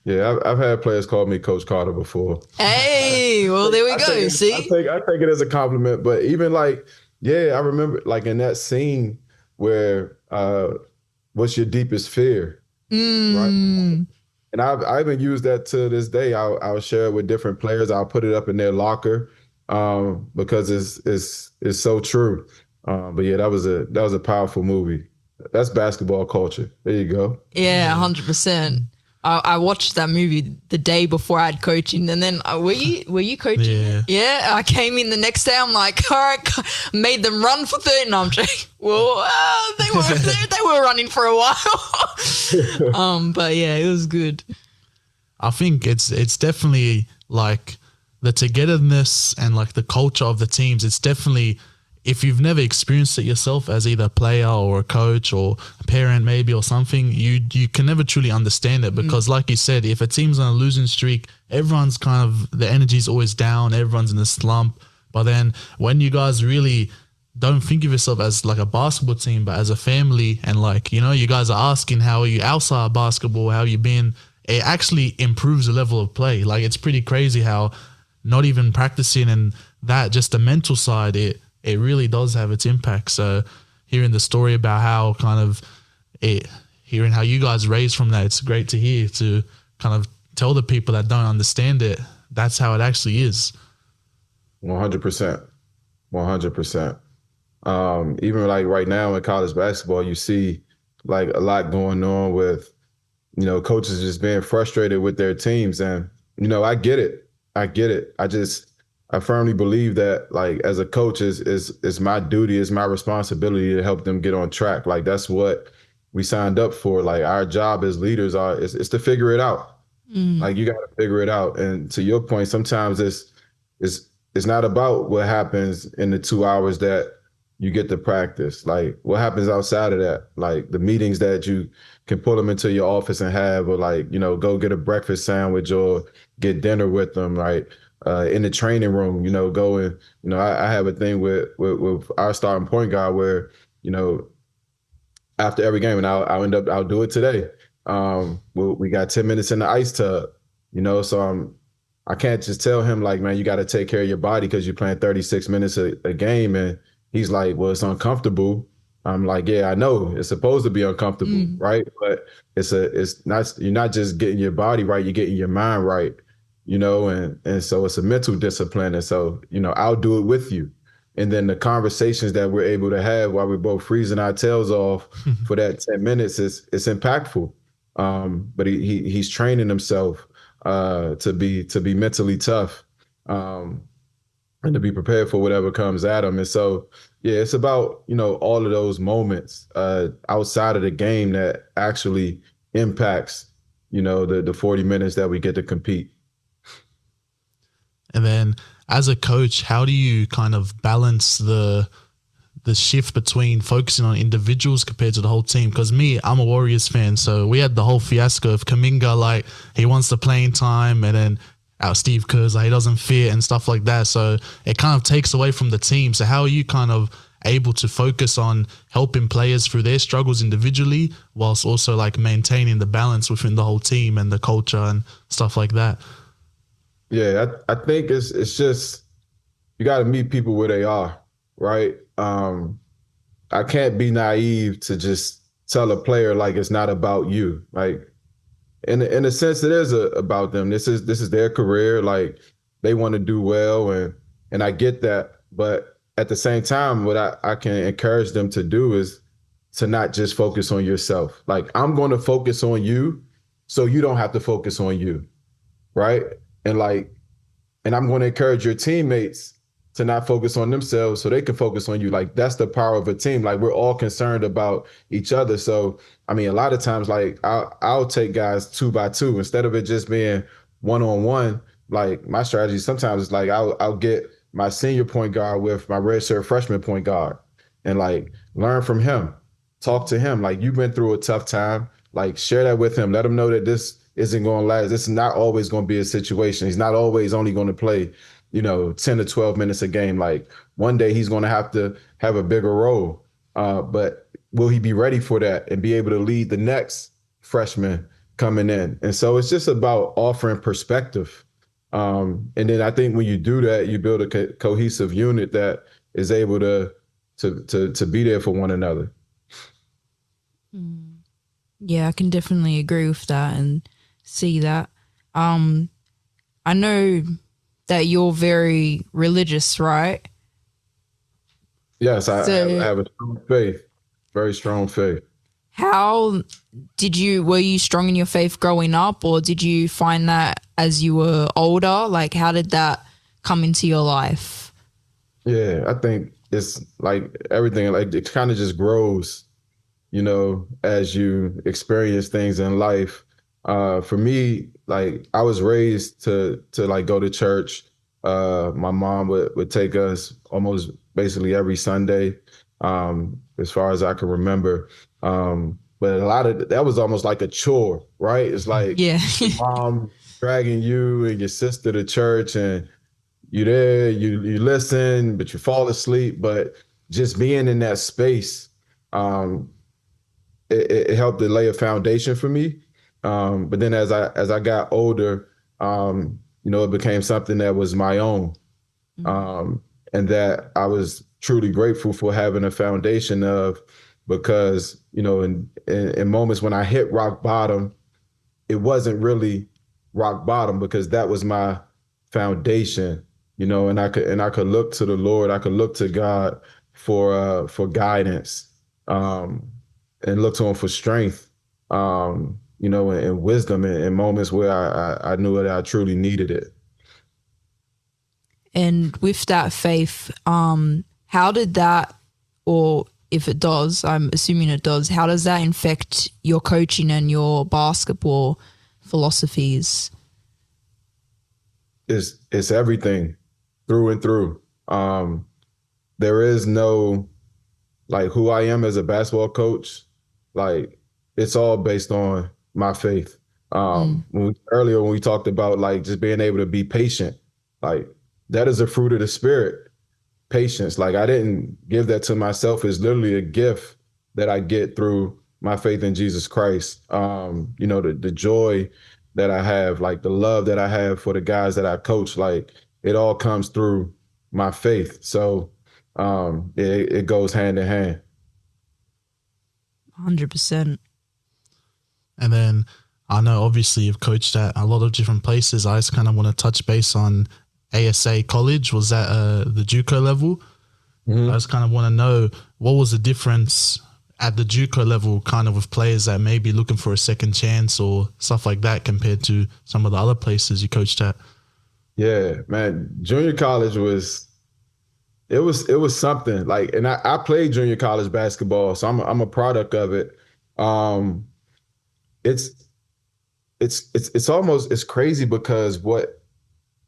Yeah. I've had players call me Coach Carter before. Hey, well, there we go. See? I take it as a compliment, but even like, I remember like in that scene where, what's your deepest fear? Right? And I even use that to this day. I'll share it with different players. I'll put it up in their locker. Because it's so true. But yeah, that was a powerful movie. That's basketball culture. There you go. Yeah, 100%. I watched that movie the day before I had coaching, and then were you coaching? Yeah. Yeah, I came in the next day. I'm like, all right, made them run for 30. No, I'm joking. Well, they were running for a while. But yeah, it was good. I think it's definitely like the togetherness and like the culture of the teams. It's definitely, if you've never experienced it yourself as either a player or a coach or a parent maybe or something, you can never truly understand it, because like you said, if a team's on a losing streak, everyone's kind of, the energy's always down, everyone's in a slump. But then when you guys really don't think of yourself as like a basketball team, but as a family, and like, you guys are asking, how are you outside basketball? How you been? It actually improves the level of play. Like it's pretty crazy how not even practicing and that, just the mental side, it really does have its impact. So hearing the story about how kind of hearing how you guys raised from that, it's great to hear, to kind of tell the people that don't understand it, that's how it actually is. 100%. 100%. Even like right now in college basketball, you see like a lot going on with, coaches just being frustrated with their teams. And, I get it. I firmly believe that, like, as a coach, is my duty, is my responsibility to help them get on track. Like, that's what we signed up for. Like, our job as leaders is to figure it out. Like, you got to figure it out. And to your point, sometimes it's not about what happens in the 2 hours that you get to practice. Like, what happens outside of that? Like, the meetings that you can pull them into your office and have, or like, go get a breakfast sandwich or get dinner with them, right? In the training room, go and, I have a thing with our starting point guard where, after every game, and I'll do it today. We got 10 minutes in the ice tub, so I can't just tell him like, man, you got to take care of your body because you're playing 36 minutes a game. And he's like, well, it's uncomfortable. I'm like, yeah, I know it's supposed to be uncomfortable, right? But it's not, you're not just getting your body right, you're getting your mind right, and so it's a mental discipline. And so, I'll do it with you. And then the conversations that we're able to have while we're both freezing our tails off for that 10 minutes it's impactful. But he's training himself to be mentally tough, and to be prepared for whatever comes at him. And so, yeah, it's about, all of those moments outside of the game that actually impacts, the 40 minutes that we get to compete. And then as a coach, how do you kind of balance the shift between focusing on individuals compared to the whole team? Because I'm a Warriors fan, so we had the whole fiasco of Kuminga, like he wants the playing time, and then Steve Kerr's like he doesn't fit and stuff like that. So it kind of takes away from the team. So how are you kind of able to focus on helping players through their struggles individually, whilst also like maintaining the balance within the whole team and the culture and stuff like that. Yeah, I think it's just you got to meet people where they are, right? I can't be naive to just tell a player like it's not about you. Like in a sense, it is about them. This is their career. Like they want to do well, and I get that. But at the same time, what I can encourage them to do is to not just focus on yourself. Like I'm going to focus on you, so you don't have to focus on you, right? And like, and I'm going to encourage your teammates to not focus on themselves so they can focus on you. Like that's the power of a team. Like we're all concerned about each other. So I mean, a lot of times, like I'll take guys 2-by-2 instead of it just being 1-on-1. Like my strategy sometimes is like I'll get my senior point guard with my redshirt freshman point guard and like learn from him, talk to him. Like you've been through a tough time. Like share that with him. Let him know that this isn't going to last. This is not always going to be a situation. He's not always only going to play 10 to 12 minutes a game. Like one day he's going to have a bigger role. But will he be ready for that and be able to lead the next freshman coming in? And so it's just about offering perspective. And then I think when you do that, you build a cohesive unit that is able to be there for one another. Yeah, I can definitely agree with that and see that. I know that you're very religious, right? Yes, I have a strong faith, very strong faith. How were you strong in your faith growing up, or did you find that as you were older? Like, how did that come into your life? Yeah, I think it's like everything, like it kind of just grows, as you experience things in life. For me, like I was raised to like go to church. My mom would take us almost basically every Sunday, as far as I can remember. But a lot of that was almost like a chore, right? It's like Yeah. your mom dragging you and your sister to church, and you there, you listen, but you fall asleep. But just being in that space, um, it helped to lay a foundation for me. But then as I got older, it became something that was my own, and that I was truly grateful for having a foundation of, because in moments when I hit rock bottom, it wasn't really rock bottom because that was my foundation, and I could look to the Lord, I could look to God for guidance, and look to Him for strength, and wisdom in moments where I knew that I truly needed it. And with that faith, how did that, or if it does, I'm assuming it does, how does that infect your coaching and your basketball philosophies? It's everything through and through. There is no, like, who I am as a basketball coach. Like, it's all based on my faith. Earlier when we talked about like just being able to be patient, like that is a fruit of the spirit. Patience. Like I didn't give that to myself. It's literally a gift that I get through my faith in Jesus Christ. The joy that I have, like the love that I have for the guys that I coach, like it all comes through my faith. So it goes hand in hand. 100%. And then I know obviously you've coached at a lot of different places. I just kind of want to touch base on ASA college. Was that the JUCO level? I just kind of want to know what was the difference at the JUCO level kind of with players that may be looking for a second chance or stuff like that compared to some of the other places you coached at? Yeah, man, junior college was something like, and I played junior college basketball, so I'm a product of it. It's almost, it's crazy because what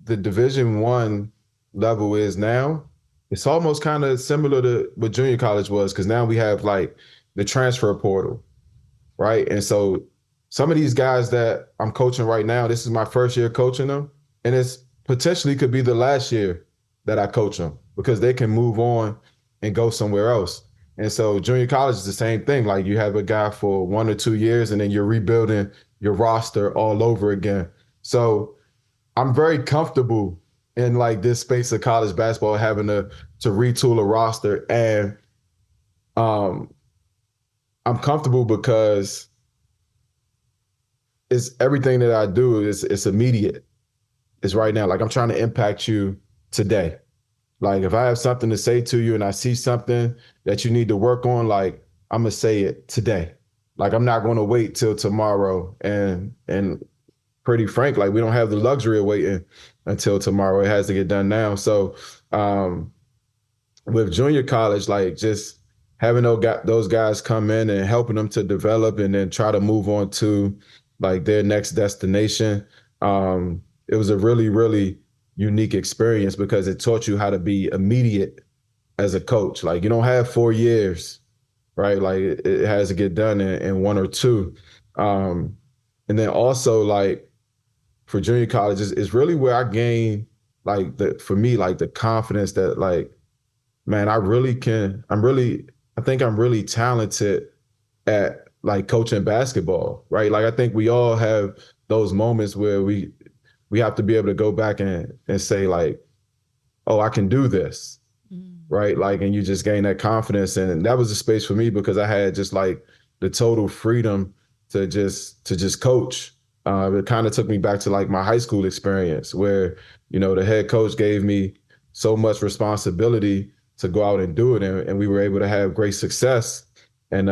the Division I level is now, it's almost kind of similar to what junior college was, because now we have like the transfer portal, right? And so some of these guys that I'm coaching right now, this is my first year coaching them, and it's potentially could be the last year that I coach them because they can move on and go somewhere else. And so junior college is the same thing. Like you have a guy for 1 or 2 years and then you're rebuilding your roster all over again. So I'm very comfortable in like this space of college basketball, having to retool a roster. And um, I'm comfortable because it's everything that I do is it's immediate. It's right now. Like I'm trying to impact you today. Like if I have something to say to you and I see something that you need to work on, like I'm gonna say it today. Like I'm not gonna wait till tomorrow. And pretty frank, like we don't have the luxury of waiting until tomorrow. It has to get done now. So um, with junior college, like just having those guys come in and helping them to develop and then try to move on to like their next destination. It was a really, really unique experience because it taught you how to be immediate as a coach. Like you don't have 4 years, right? Like it has to get done in 1 or 2. Um, and then also like for junior college is really where I gain like for me, like the confidence that like, man, I think I'm really talented at like coaching basketball, right? Like I think we all have those moments where we have to be able to go back and say like, oh, I can do this, right? Like, and you just gain that confidence. And that was a space for me because I had just like the total freedom to just coach. It kind of took me back to like my high school experience where, the head coach gave me so much responsibility to go out and do it. And we were able to have great success. And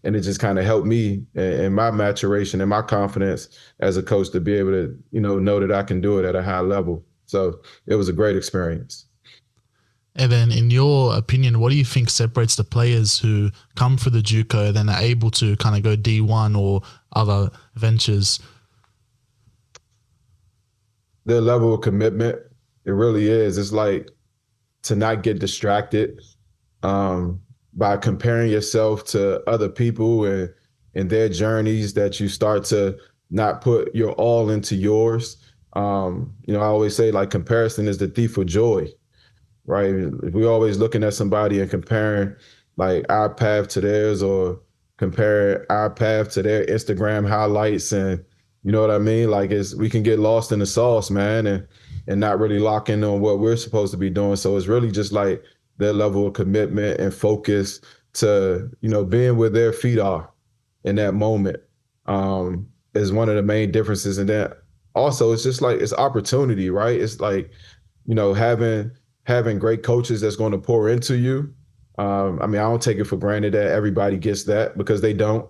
it just kind of helped me in my maturation and my confidence as a coach to be able to, know that I can do it at a high level. So it was a great experience. And then, in your opinion, what do you think separates the players who come for the JUCO then are able to kind of go D1 or other ventures? Their level of commitment, it really is. It's like to not get distracted by comparing yourself to other people and their journeys, that you start to not put your all into yours. I always say like comparison is the thief of joy, right? If we're always looking at somebody and comparing like our path to theirs or compare our path to their Instagram highlights, and you know what I mean? Like we can get lost in the sauce, man, and not really lock in on what we're supposed to be doing. So it's really just like their level of commitment and focus to, being where their feet are in that moment is one of the main differences. And then also it's just like it's opportunity, right? It's like, having great coaches that's going to pour into you. I don't take it for granted that everybody gets that because they don't,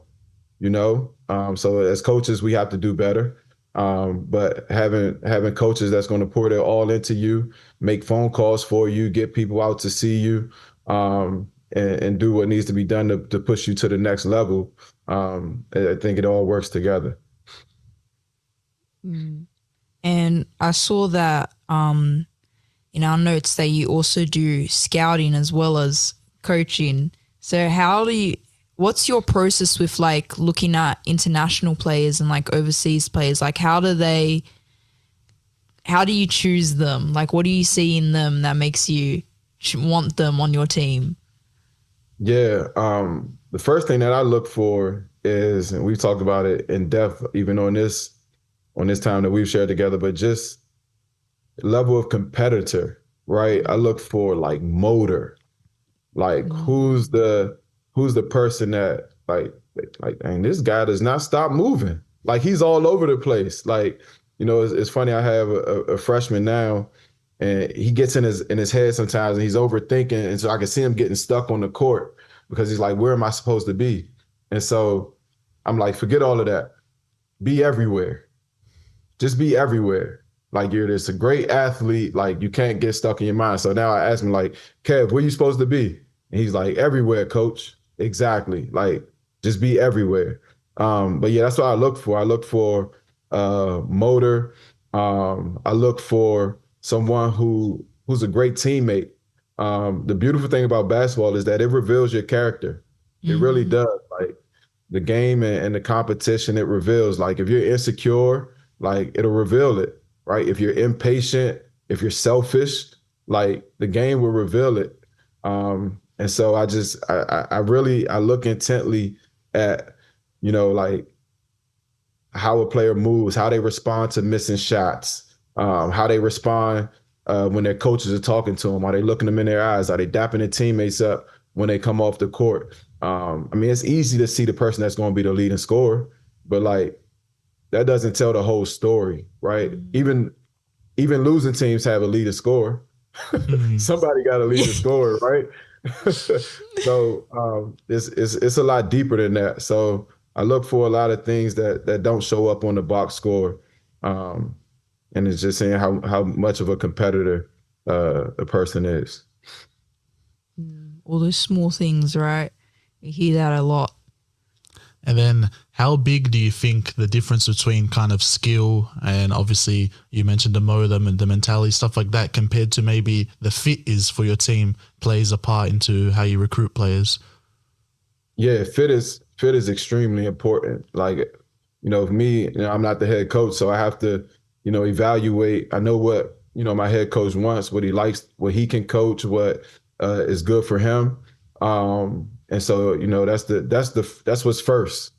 So as coaches, we have to do better. But having coaches that's going to pour their all into you, make phone calls for you, get people out to see you, and do what needs to be done to push you to the next level. I think it all works together. And I saw that in our notes that you also do scouting as well as coaching. So what's your process with like looking at international players and like overseas players? Like how do you choose them? Like what do you see in them that makes you want them on your team? Yeah. The first thing that I look for is, and we've talked about it in depth, even on this time that we've shared together, but just level of competitor, right? I look for like motor, like who's the person that like, dang, this guy does not stop moving. Like he's all over the place. Like, it's funny. I have a freshman now, and he gets in his head sometimes, and he's overthinking, and so I can see him getting stuck on the court because he's like, where am I supposed to be? And so I'm like, forget all of that. Be everywhere. Just be everywhere. Like you're just a great athlete. Like you can't get stuck in your mind. So now I ask him like, Kev, where you supposed to be? And he's like, everywhere, coach. Exactly. Like just be everywhere. But yeah, that's what I look for. I look for motor. I look for someone who's a great teammate. The beautiful thing about basketball is that it reveals your character. It really does. Like the game and the competition, it reveals. Like if you're insecure, like it'll reveal it, right? If you're impatient, if you're selfish, like the game will reveal it. And so I really I look intently at, like how a player moves, how they respond to missing shots, how they respond when their coaches are talking to them. Are they looking them in their eyes? Are they dapping their teammates up when they come off the court? I mean, it's easy to see the person that's going to be the leading scorer, but like that doesn't tell the whole story, right? Even losing teams have a leading scorer. Somebody got to lead the scorer, right? So it's a lot deeper than that. So I look for a lot of things that don't show up on the box score, and it's just saying how much of a competitor a person is. All those small things, right? You hear that a lot. And then how big do you think the difference between kind of skill and obviously you mentioned the modem and the mentality, stuff like that, compared to maybe the fit is for your team plays a part into how you recruit players? Yeah, fit is extremely important. Like, for me, I'm not the head coach, so I have to, evaluate. I know what, my head coach wants, what he likes, what he can coach, what is good for him. And so, that's what's first,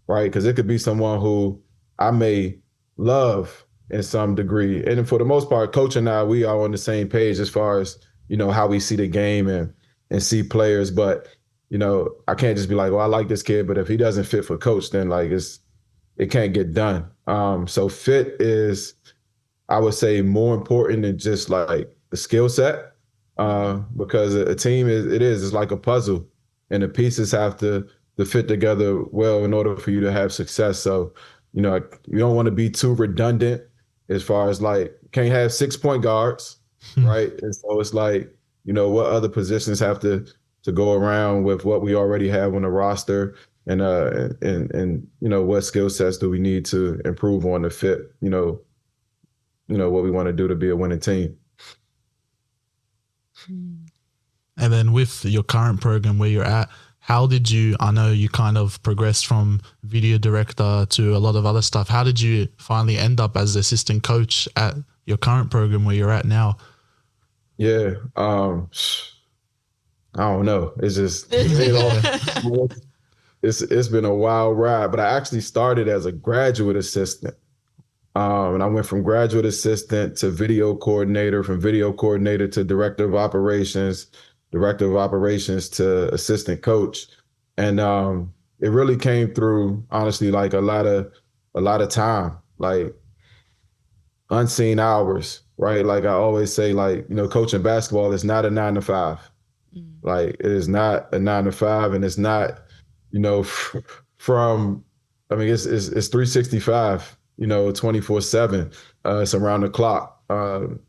right? Because it could be someone who I may love in some degree. And for the most part, coach and I, we are on the same page as far as, how we see the game and see players. But, I can't just be like, well, I like this kid, but if he doesn't fit for coach, then like it can't get done. So fit is, I would say, more important than just like the skill set, because a team it's like a puzzle, and the pieces have to fit together well in order for you to have success. So, you don't want to be too redundant as far as like can't have 6-point guards, right? And so it's like, what other positions have to go around with what we already have on the roster, and what skill sets do we need to improve on to fit, what we want to do to be a winning team. And then with your current program where you're at, I know you kind of progressed from video director to a lot of other stuff. How did you finally end up as the assistant coach at your current program where you're at now? Yeah. I don't know. It's just, it's been a wild ride, but I actually started as a graduate assistant. And I went from graduate assistant to video coordinator, from video coordinator to director of operations to assistant coach. And it really came through, honestly, like a lot of time, like unseen hours, right? Like I always say, like, coaching basketball is not a 9 to 5. Like it is not a 9 to 5, and it's not, from, I mean, it's 365, 24/7. It's around the clock. And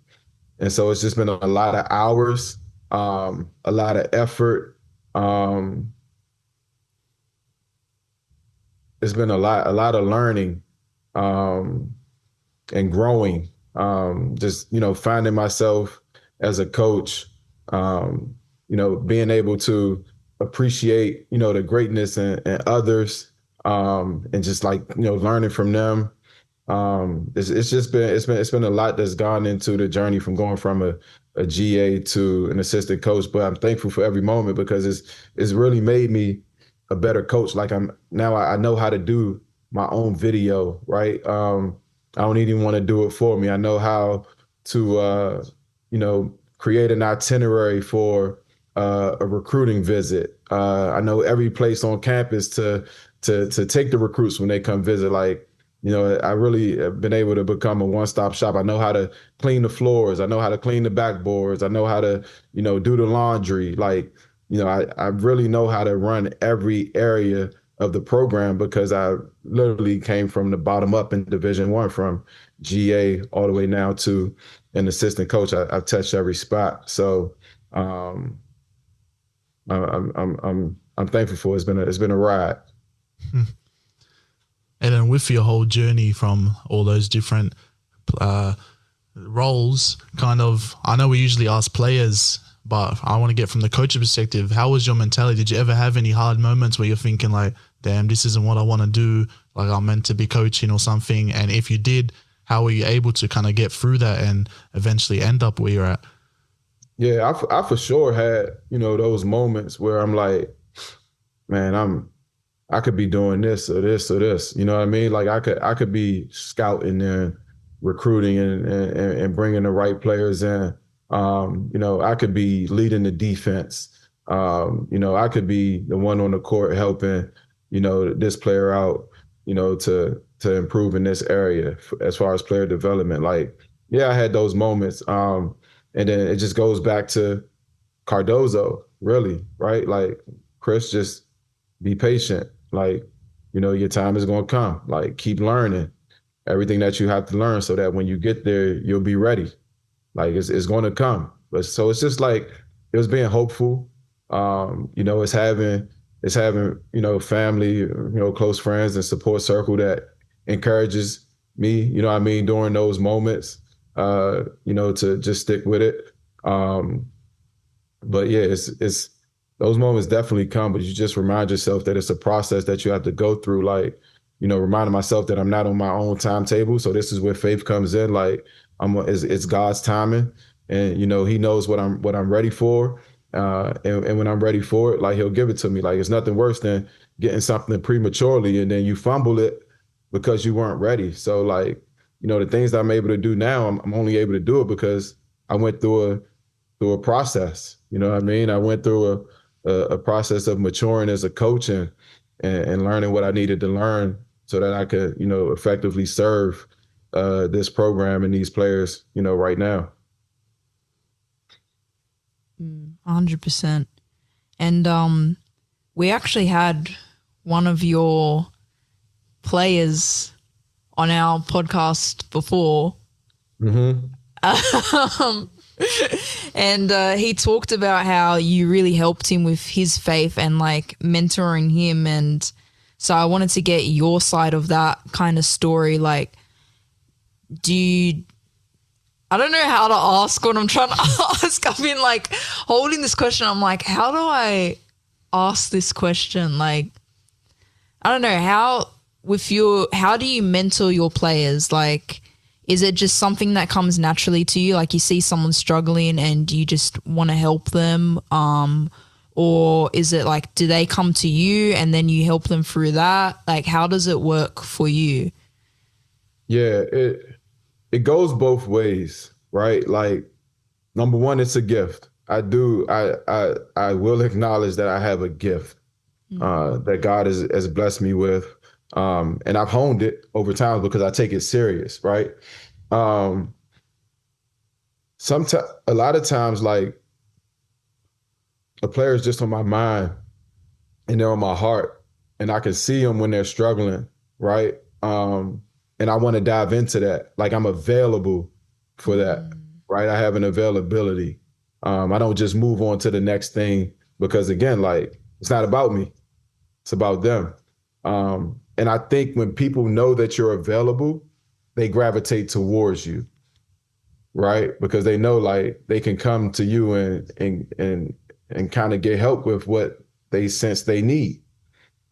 so it's just been a lot of hours, a lot of effort. It's been a lot of learning, and growing. Just, finding myself as a coach, being able to appreciate, the greatness in others, and just like, learning from them. It's been a lot that's gone into the journey from going from a GA to an assistant coach, but I'm thankful for every moment because it's really made me a better coach. Like I know how to do my own video, right? I don't even want to do it for me. I know how to, create an itinerary for a recruiting visit. I know every place on campus to take the recruits when they come visit. Like, I really have been able to become a one-stop shop. I know how to clean the floors. I know how to clean the backboards. I know how to, do the laundry. Like, I really know how to run every area of the program because I literally came from the bottom up in Division I, from GA all the way now to an assistant coach. I've touched every spot. So I'm thankful for it. It's been a ride. And then with your whole journey from all those different roles, kind of, I know we usually ask players, but I want to get from the coach's perspective, how was your mentality? Did you ever have any hard moments where you're thinking like, damn, this isn't what I want to do, like I'm meant to be coaching or something? And if you did, how were you able to kind of get through that and eventually end up where you're at? Yeah, I for sure had, those moments where I'm like, man, I could be doing this or this or this. You know what I mean? Like I could be scouting and recruiting and bringing the right players in. I could be leading the defense. I could be the one on the court helping, this player out, to improve in this area as far as player development. Like, yeah, I had those moments. And then it just goes back to Cardozo, really, right? Like Chris, just be patient. Like, your time is going to come. Like, keep learning everything that you have to learn so that when you get there, you'll be ready. Like, it's going to come. But so it's just like it was being hopeful. It's having family, close friends and support circle that encourages me. You know what I mean, during those moments. To just stick with it. But yeah, it's those moments definitely come, but you just remind yourself that it's a process that you have to go through. Like, reminding myself that I'm not on my own timetable. So this is where faith comes in. Like, it's God's timing, and He knows what I'm ready for. And when I'm ready for it, like He'll give it to me. Like, it's nothing worse than getting something prematurely and then you fumble it because you weren't ready. So like, the things that I'm able to do now, I'm only able to do it because I went through a process. You know what I mean? I went through a process of maturing as a coach and learning what I needed to learn so that I could, effectively serve this program and these players, right now. 100%. And we actually had one of your players on our podcast before. Mm-hmm. And he talked about how you really helped him with his faith and like mentoring him. And so I wanted to get your side of that kind of story. Like, I don't know how to ask what I'm trying to ask. I've been like holding this question. I'm like, how do I ask this question? Like, I don't know how do you mentor your players? Like, is it just something that comes naturally to you? Like you see someone struggling and you just want to help them? Or is it like, do they come to you and then you help them through that? Like, how does it work for you? Yeah, it goes both ways, right? Like, number one, it's a gift. I will acknowledge that I have a gift that God has blessed me with. And I've honed it over time because I take it serious, right? Um, Sometimes, a lot of times, like a player is just on my mind and they're on my heart, and I can see them when they're struggling, right? And I want to dive into that. Like, I'm available for that, right? I have an availability. I don't just move on to the next thing because, again, like it's not about me; it's about them. And I think when people know that you're available, they gravitate towards you, right? Because they know like they can come to you and kind of get help with what they sense they need.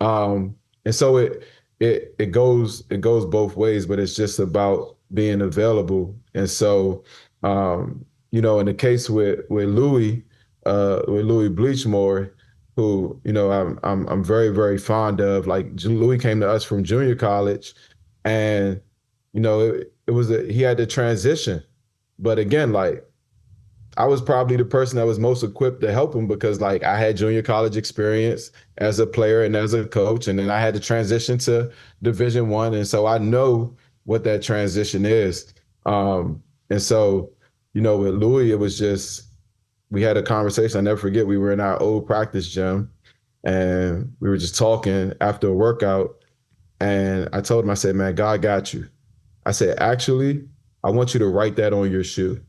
And so it goes both ways, but it's just about being available. And so in the case with Louis Bleachmore, who I'm very very fond of. Like Louis came to us from junior college, and he had to transition, but again, like I was probably the person that was most equipped to help him because like I had junior college experience as a player and as a coach, and then I had to transition to Division 1, and so I know what that transition is. And so, with Louis, it was just we had a conversation. I never forget. We were in our old practice gym, and we were just talking after a workout. And I told him, I said, "Man, God got you." I said, "Actually, I want you to write that on your shoe."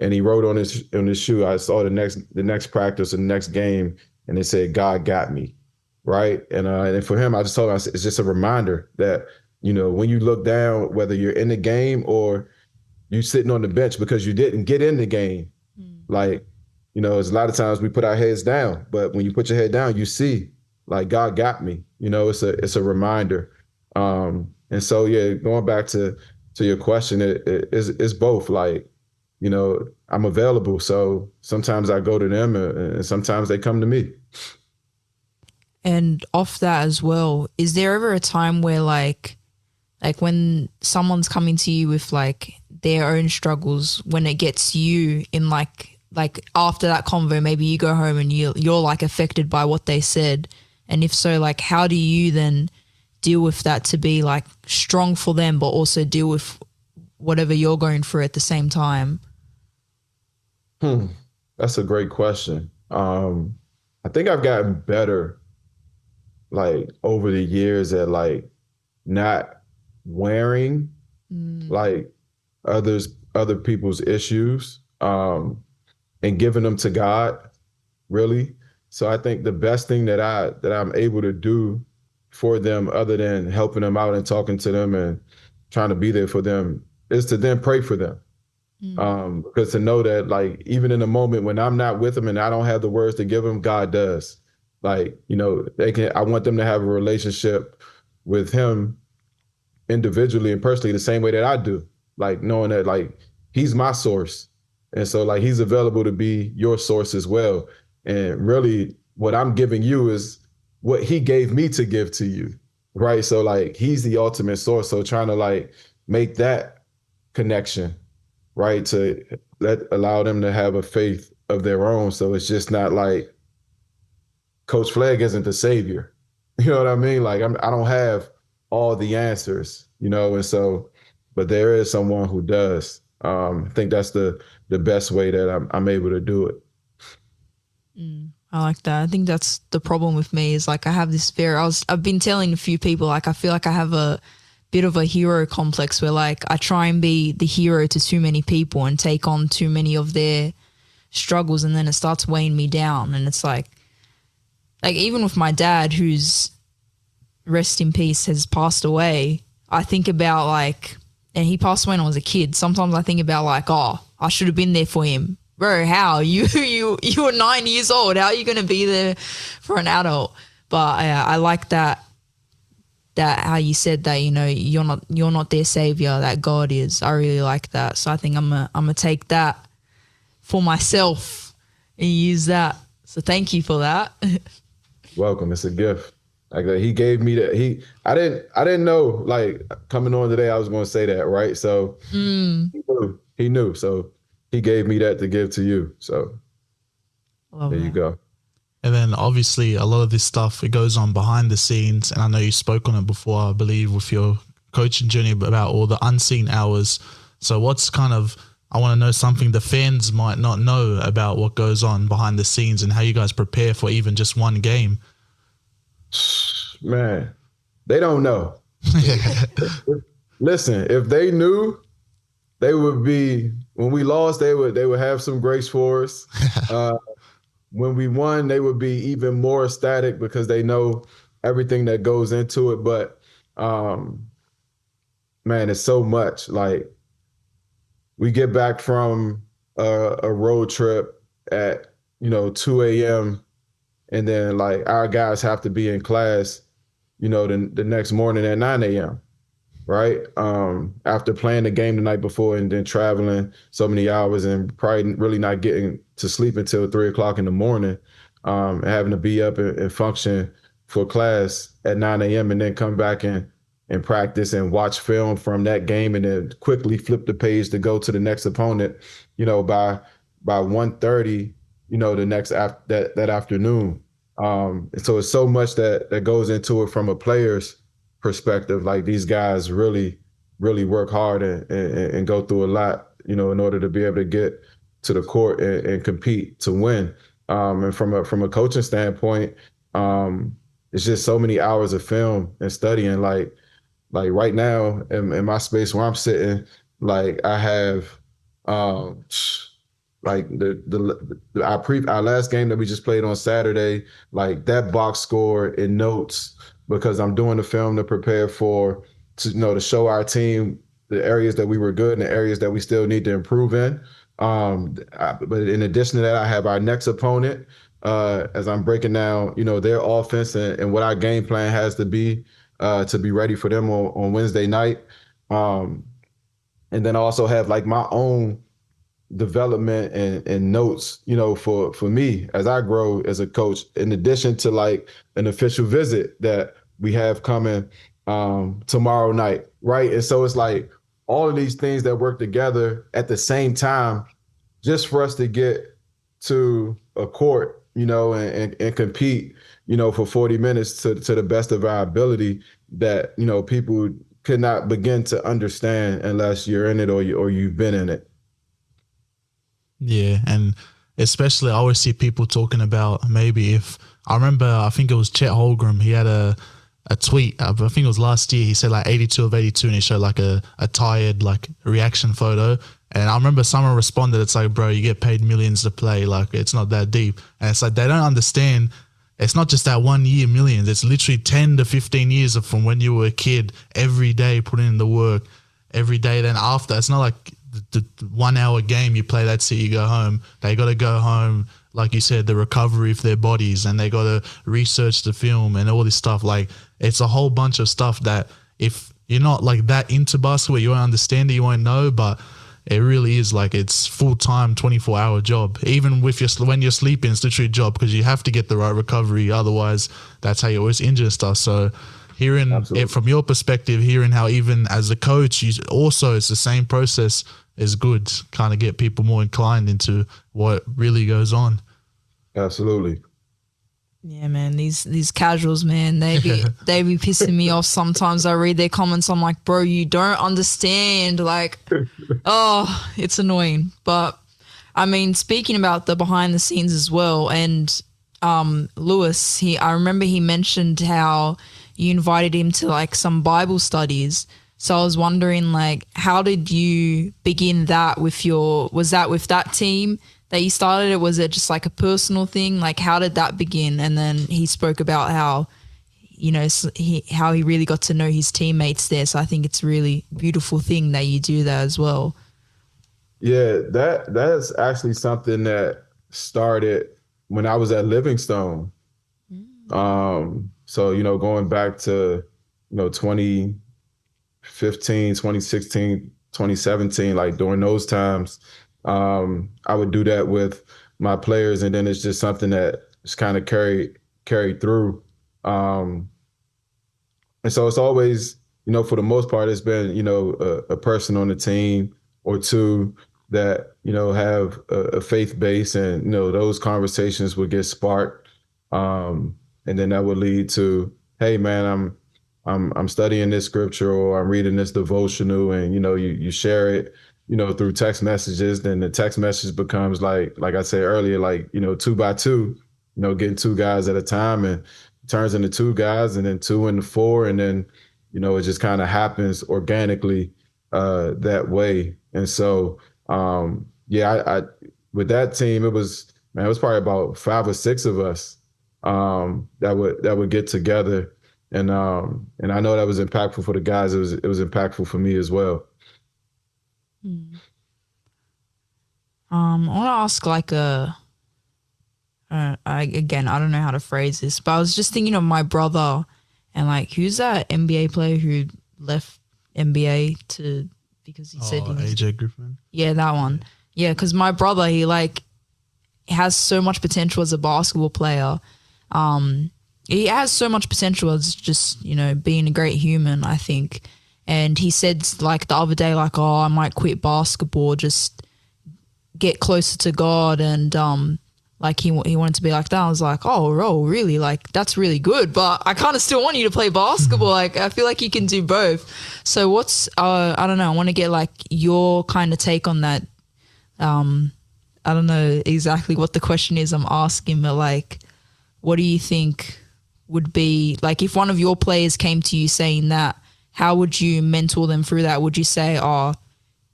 And he wrote on his shoe. I saw the next practice and the next game, and it said, "God got me," right? And for him, I just told him, it's just a reminder that when you look down, whether you're in the game or you sitting on the bench because you didn't get in the game, like there's a lot of times we put our heads down, but when you put your head down, you see like God got me. It's a reminder. And so yeah, going back to your question, it's both like I'm available. So sometimes I go to them, and sometimes they come to me. And off that as well, is there ever a time where like when someone's coming to you with like their own struggles, when it gets you in like after that convo, maybe you go home and you're like affected by what they said, and if so, like how do you then deal with that to be like strong for them, but also deal with whatever you're going through at the same time? That's a great question. I think I've gotten better like over the years at like not wearing like other people's issues and giving them to God, really. So I think the best thing that I'm able to do for them, other than helping them out and talking to them and trying to be there for them, is to then pray for them. Because to know that like even in a moment when I'm not with them and I don't have the words to give them, God does. Like, they can. I want them to have a relationship with Him individually and personally the same way that I do. Like knowing that like He's my source. And so like He's available to be your source as well. And really what I'm giving you is what He gave me to give to you. Right. So like He's the ultimate source. So trying to like make that connection, right? To allow them to have a faith of their own. So it's just not like Coach Flegg isn't the savior. You know what I mean? Like I don't have all the answers, and so, but there is someone who does. I think that's the best way that I'm able to do it. I like that. I think that's the problem with me is like I have this I've been telling a few people like I feel like I have a bit of a hero complex where like I try and be the hero to too many people and take on too many of their struggles, and then it starts weighing me down. And it's like even with my dad, who's rest in peace, has passed away, I think about like, and he passed away when I was a kid. Sometimes I think about like, oh, I should have been there for him. Bro, how? You were 9 years old. How are you going to be there for an adult? But I like that how you said that, you're not their savior, that God is. I really like that. So I think I'm gonna take that for myself and use that. So thank you for that. Welcome. It's a gift. Like He gave me that. I didn't know like coming on today I was going to say that, right? So he knew. So He gave me that to give to you. So Love there that. you go. And then obviously a lot of this stuff, it goes on behind the scenes. And I know you spoke on it before, I believe, with your coaching journey about all the unseen hours. So what's I want to know something the fans might not know about what goes on behind the scenes and how you guys prepare for even just one game. Man, they don't know. Listen, if they knew, they would be, when we lost, they would have some grace for us. When we won, they would be even more ecstatic because they know everything that goes into it. But man, it's so much. Like we get back from a road trip at 2 a.m. and then like our guys have to be in class, the next morning at 9 a.m. Right? After playing the game the night before and then traveling so many hours and probably really not getting to sleep until 3 o'clock in the morning, and having to be up and function for class at 9 a.m. and then come back and practice and watch film from that game and then quickly flip the page to go to the next opponent, by 1:30, the next that afternoon. And so it's so much that goes into it from a player's perspective. Like these guys really, really work hard and go through a lot, in order to be able to get to the court and compete to win. And from a coaching standpoint, it's just so many hours of film and studying. Like right now in my space where I'm sitting, like I have like our last game that we just played on Saturday, like that box score in notes, because I'm doing the film to prepare to show our team the areas that we were good and the areas that we still need to improve in. But in addition to that, I have our next opponent as I'm breaking down, their offense and what our game plan has to be ready for them on Wednesday night. And then I also have like my own development and notes, for me as I grow as a coach, in addition to like an official visit that we have coming tomorrow night, right? And so it's like all of these things that work together at the same time just for us to get to a court, and compete, for 40 minutes to the best of our ability that, people could not begin to understand unless you're in it or you've been in it. Yeah, and especially I always see people talking about maybe if I remember, I think it was Chet Holmgren. He had a tweet. I think it was last year. He said like 82 of 82, and he showed like a tired like reaction photo. And I remember someone responded, "It's like, bro, you get paid millions to play. Like, it's not that deep." And it's like they don't understand. It's not just that 1 year millions. It's literally 10 to 15 years of from when you were a kid, every day putting in the work, every day. Then after, it's not like the 1 hour game you play, that's it, you go home. They got to go home, like you said, the recovery of their bodies, and they got to research the film and all this stuff. Like, it's a whole bunch of stuff that if you're not like that into basketball, you won't understand it, you won't know, but it really is like it's full-time 24-hour job. Even with when you're sleeping, it's literally a job because you have to get the right recovery. Otherwise, that's how you always injure stuff. So hearing Absolutely. it from your perspective, hearing how even as a coach, you also it's the same process is good. Kind of get people more inclined into what really goes on. Absolutely. Yeah, man, these casuals, man, they be pissing me off sometimes. I read their comments, I'm like, bro, you don't understand. Like, oh, it's annoying. But I mean, speaking about the behind the scenes as well, and Lewis, I remember he mentioned how you invited him to like some Bible studies. So I was wondering, like, how did you begin that was that with that team that you started it? Was it just like a personal thing? Like, how did that begin? And then he spoke about how, how he really got to know his teammates there. So I think it's a really beautiful thing that you do that as well. Yeah, that's actually something that started when I was at Livingstone. So, going back to, 2015, 2016, 2017, like during those times, I would do that with my players, and then it's just something that just kind of carried through. And so it's always, for the most part, it's been, a person on the team or two that, have a faith base, and, those conversations would get sparked. And then that would lead to, hey man, I'm studying this scripture, or I'm reading this devotional, and, you share it, through text messages. Then the text message becomes like I said earlier, like, 2 by 2, getting 2 guys at a time, and turns into 2 guys, and then 2 into 4. And then, it just kind of happens organically that way. And so, yeah, I with that team, it was probably about 5 or 6 of us that would get together. And I know that was impactful for the guys. It was impactful for me as well. I want to ask like again, I don't know how to phrase this, but I was just thinking of my brother and like, who's that NBA player who left NBA because he said he was, AJ Griffin. Yeah, that one. Yeah, because my brother, he like has so much potential as a basketball player. He has so much potential as just, being a great human, I think. And he said like the other day, like, oh, I might quit basketball, just get closer to God. And like he wanted to be like that. I was like, oh, really? Like, that's really good. But I kind of still want you to play basketball. Like, I feel like you can do both. So what's, I don't know, I want to get like your kind of take on that. I don't know exactly what the question is I'm asking, but like, what do you think would be, like, if one of your players came to you saying that, how would you mentor them through that? Would you say, oh,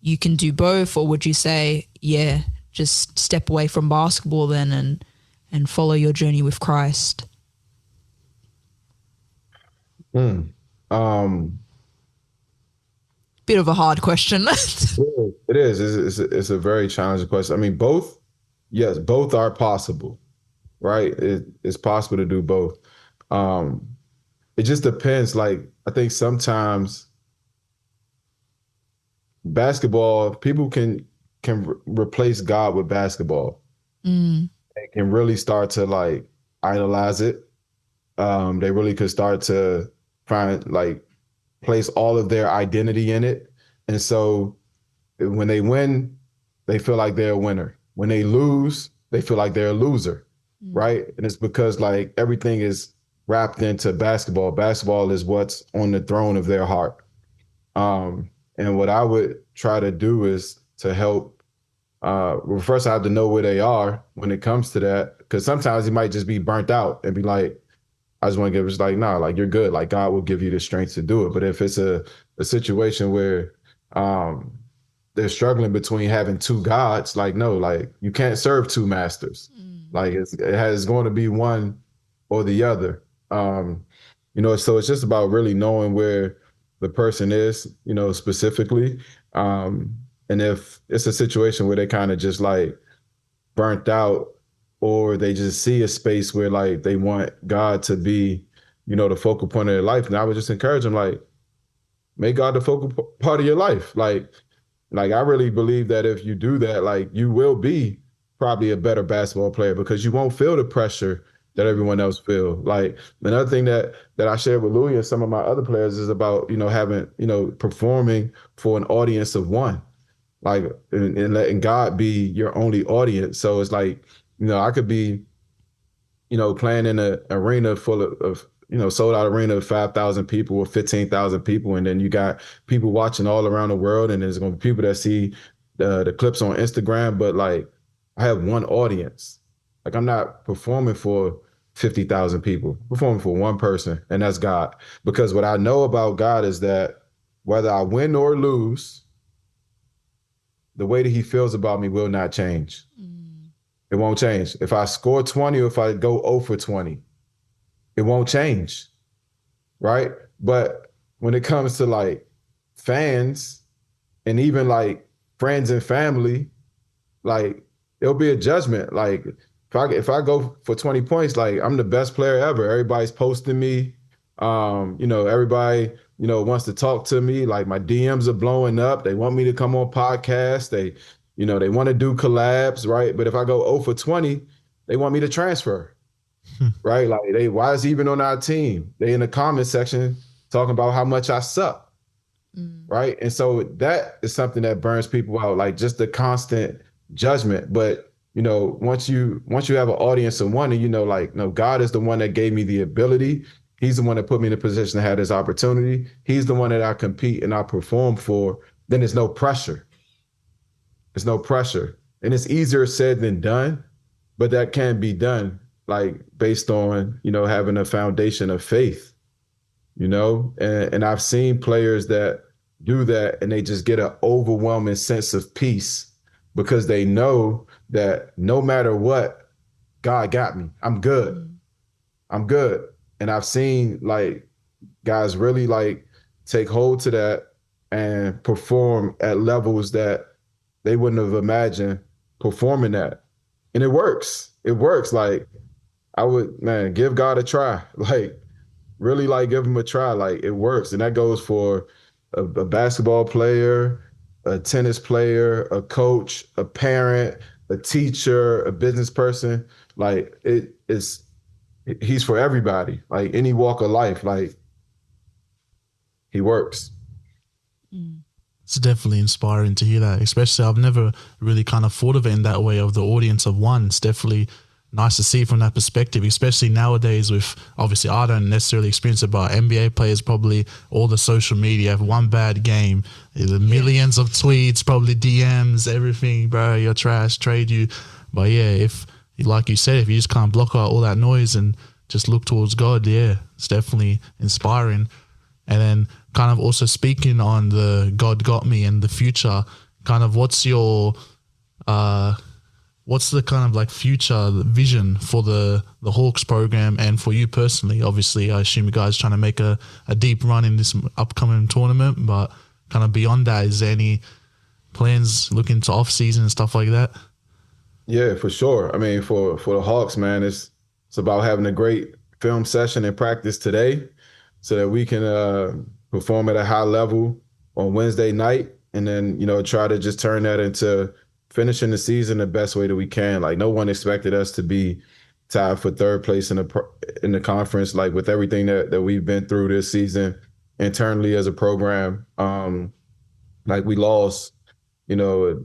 you can do both? Or would you say, yeah, just step away from basketball then and follow your journey with Christ? Mm. Bit of a hard question. It is. It's a very challenging question. I mean, both, yes, both are possible, right? It's possible to do both. It just depends. Like, I think sometimes basketball, people can can replace God with basketball. They can really start to like idolize it. They really could start to find like place all of their identity in it. And so when they win, they feel like they're a winner. When they lose, they feel like they're a loser. Right. And it's because like everything is wrapped into basketball. Basketball is what's on the throne of their heart. And what I would try to do is to help. Well, first I have to know where they are when it comes to that, because sometimes he might just be burnt out and be like, I just want to give it's like, nah, like you're good. Like God will give you the strength to do it. But if it's a situation where they're struggling between having two gods, like no, like you can't serve two masters. Like it has going to be one or the other. So it's just about really knowing where the person is, specifically. And if it's a situation where they kind of just like burnt out, or they just see a space where like they want God to be, the focal point of their life, and I would just encourage them, like, make God the focal part of your life. Like I really believe that if you do that, like you will be probably a better basketball player because you won't feel the pressure that everyone else feel. Like another thing that I shared with Louis and some of my other players is about, having, performing for an audience of one, like, and letting God be your only audience. So it's like, I could be, playing in an arena full of sold out arena of 5,000 people or 15,000 people. And then you got people watching all around the world, and there's going to be people that see the clips on Instagram, but like I have one audience. Like I'm not performing for 50,000 people, I'm performing for one person, and that's God. Because what I know about God is that whether I win or lose, the way that he feels about me will not change. It won't change. If I score 20 or if I go 0 for 20, it won't change, right? But when it comes to like fans and even like friends and family, like it'll be a judgment. Like if I go for 20 points, like I'm the best player ever. Everybody's posting me. Everybody, wants to talk to me. Like my DMs are blowing up. They want me to come on podcasts. They want to do collabs, right? But if I go 0 for 20, they want me to transfer, right? Like why is he even on our team? They in the comment section talking about how much I suck, right? And so that is something that burns people out, like just the constant judgment. But once you have an audience of one, and like, no, God is the one that gave me the ability. He's the one that put me in a position to have this opportunity. He's the one that I compete and I perform for. Then there's no pressure. There's no pressure. And it's easier said than done, but that can be done, like based on, having a foundation of faith, and I've seen players that do that and they just get an overwhelming sense of peace because they know that no matter what, God got me. I'm good. I'm good. And I've seen like guys really like take hold to that and perform at levels that they wouldn't have imagined performing at. And it works. It works. Like I would, man, give God a try. Like really like give him a try. Like it works. And that goes for a basketball player, a tennis player, a coach, a parent, a teacher, a business person. Like he's for everybody, like any walk of life. Like he works. It's definitely inspiring to hear that, especially I've never really kind of thought of it in that way, of the audience of one. It's definitely nice to see from that perspective, especially nowadays with, obviously I don't necessarily experience it, but NBA players probably all the social media have one bad game, the millions of tweets, probably DMs, everything, bro, you're trash, trade you. But yeah, if, like you said, if you just can't block out all that noise and just look towards God, yeah, it's definitely inspiring. And then kind of also speaking on the God got me and the future, kind of what's the kind of like future vision for the Hawks program and for you personally? Obviously, I assume you guys are trying to make a deep run in this upcoming tournament, but kind of beyond that, is there any plans looking to off season and stuff like that? Yeah, for sure. I mean, for the Hawks, man, it's about having a great film session and practice today so that we can perform at a high level on Wednesday night, and then, try to just turn that into, finishing the season the best way that we can. Like no one expected us to be tied for third place in the conference. Like with everything that we've been through this season internally as a program, like we lost, a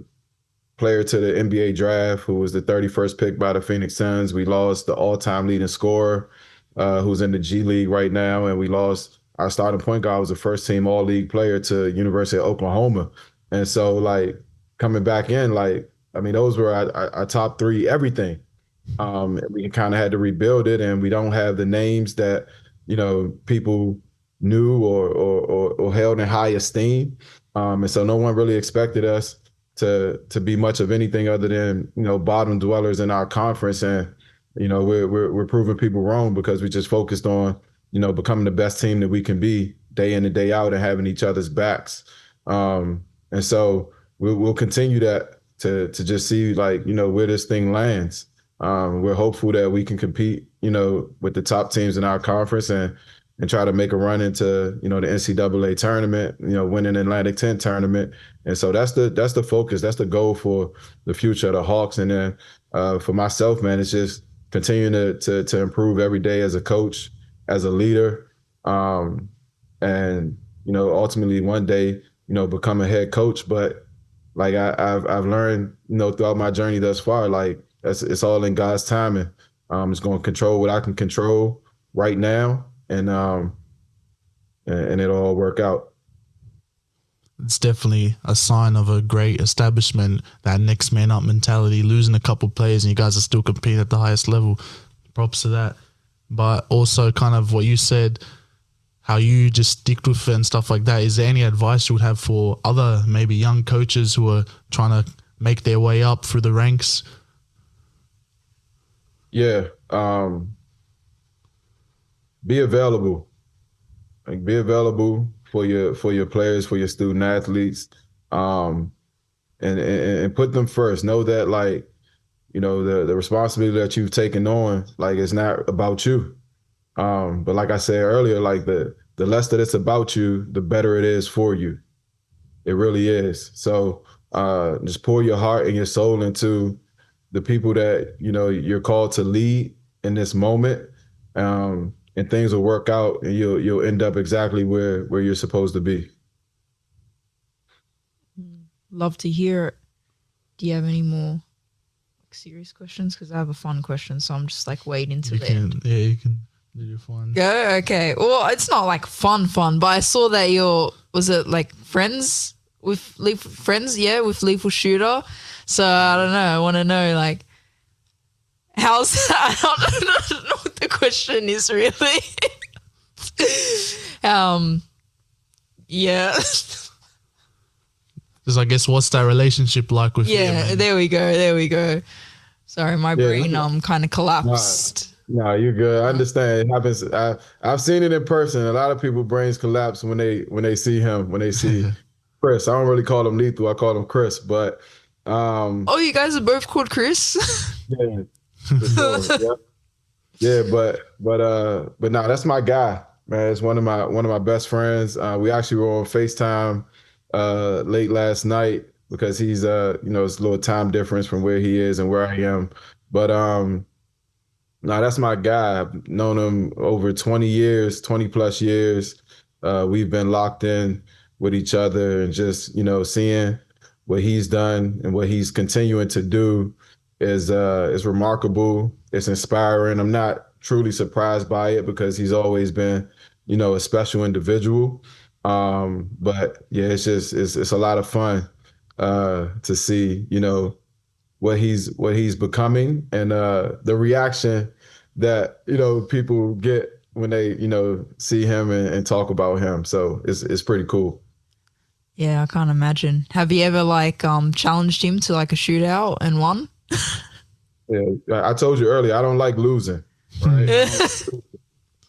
player to the NBA draft who was the 31st pick by the Phoenix Suns. We lost the all-time leading scorer who's in the G League right now, and we lost our starting point guard was a first-team All-League player to University of Oklahoma. And so, like coming back in, like I mean, those were our top three everything. We kind of had to rebuild it, and we don't have the names that people knew or held in high esteem. And so, no one really expected us to be much of anything other than bottom dwellers in our conference, and we're proving people wrong because we just focused on becoming the best team that we can be day in and day out and having each other's backs. And so we'll continue that to just see where this thing lands. We're hopeful that we can compete with the top teams in our conference and try to make a run into the NCAA tournament, win an Atlantic 10 tournament. And so that's the focus, that's the goal for the future of the Hawks. And then for myself, man, it's just continuing to improve every day as a coach, as a leader, and ultimately one day become a head coach. But like I've learned throughout my journey thus far, like it's all in God's timing. I'm just going to control what I can control right now, and it'll all work out. It's definitely a sign of a great establishment, that next man up mentality. Losing a couple players and you guys are still competing at the highest level. Props to that. But also kind of what you said, how you just stick with it and stuff like that. Is there any advice you would have for other maybe young coaches who are trying to make their way up through the ranks? Yeah. Be available. Like be available for your players, for your student athletes, and put them first. Know that the responsibility that you've taken on, like it's not about you. But like I said earlier, like the less that it's about you, the better it is for you. It really is. So just pour your heart and your soul into the people that you're called to lead in this moment, and things will work out, and you'll end up exactly where you're supposed to be. Love to hear it. Do you have any more serious questions? Because I have a fun question, so I'm just waiting to the end. Yeah, you can do your fun. Go, okay. Well, it's not fun, but I saw that was it friends with Lethal Shooter? So I don't know. I want to know how's I don't know what the question is really. Yeah. Just I guess what's that relationship like with you? Yeah, there we go. Sorry, my brain kind of collapsed. No, you're good. I understand. It happens. I've seen it in person. A lot of people brains collapse when they see him, when they see Chris. I don't really call him Lethal. I call him Chris. But oh, you guys are both called Chris? Yeah. For sure. Yeah, but no, that's my guy, man. It's one of my best friends. We actually were on FaceTime late last night because he's it's a little time difference from where he is and where I am. But no, that's my guy. I've known him over 20 years, 20 plus years. We've been locked in with each other, and just seeing what he's done and what he's continuing to do is remarkable. It's inspiring. I'm not truly surprised by it because he's always been, a special individual. But yeah, it's a lot of fun to see, what he's becoming, and the reaction that people get when they see him and talk about him. So it's pretty cool. Yeah, I can't imagine. Have you ever challenged him to a shootout and won? Yeah, I told you earlier, I don't like losing, right?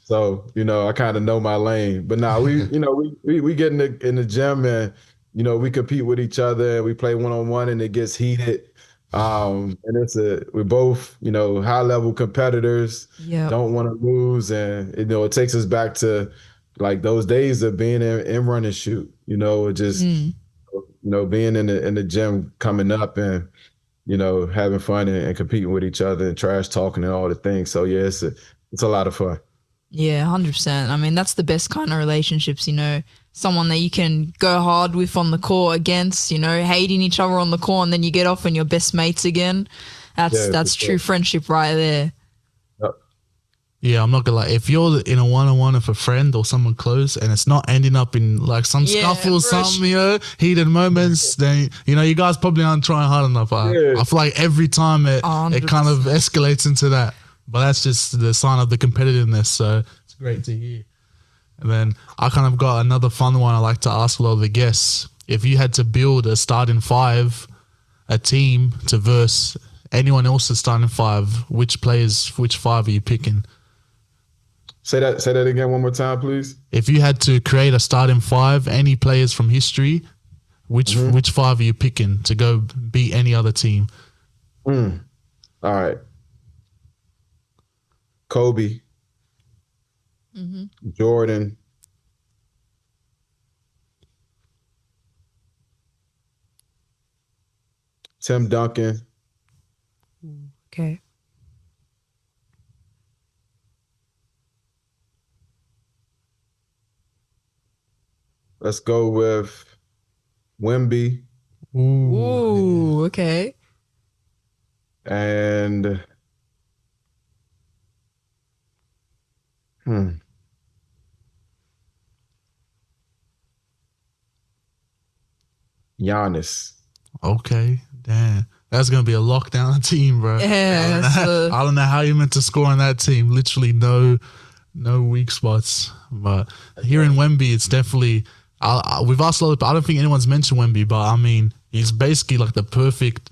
So, I kind of know my lane. But now we get in the gym, and, we compete with each other. We play one-on-one, and it gets heated. And we're both, high level competitors. Yeah. Don't want to lose. And, it takes us back to those days of being in run and shoot, just, being in the gym coming up, and having fun and competing with each other and trash talking and all the things. So yeah, it's a lot of fun. Yeah, 100%. I mean, that's the best kind of relationships, someone that you can go hard with on the court against, hating each other on the court, and then you get off and you're best mates again. That's For true sure. friendship right there. Yep. Yeah, I'm not gonna lie. If you're in a one-on-one with a friend or someone close, and it's not ending up in like some Yeah, scuffle, bro. some heated moments, then you guys probably aren't trying hard enough. Yeah. I feel like every time it kind of 100%. escalates into that, but that's just the sign of the competitiveness. So it's great to hear. And then I kind of got another fun one I like to ask a lot of the guests. If you had to build a starting five, a team to verse anyone else's starting five, which five are you picking? Say that again one more time, please. If you had to create a starting five, any players from history, which five are you picking to go beat any other team? All right. Kobe, Jordan, Tim Duncan, Okay. let's go with Wemby, Ooh, okay. and Giannis. Okay, damn. That's going to be a lockdown team, bro. Yeah, I don't know how you meant to score on that team. Literally no weak spots. But here in Wemby, it's definitely we've asked a lot of, I don't think anyone's mentioned Wemby, but I mean, he's basically like the perfect,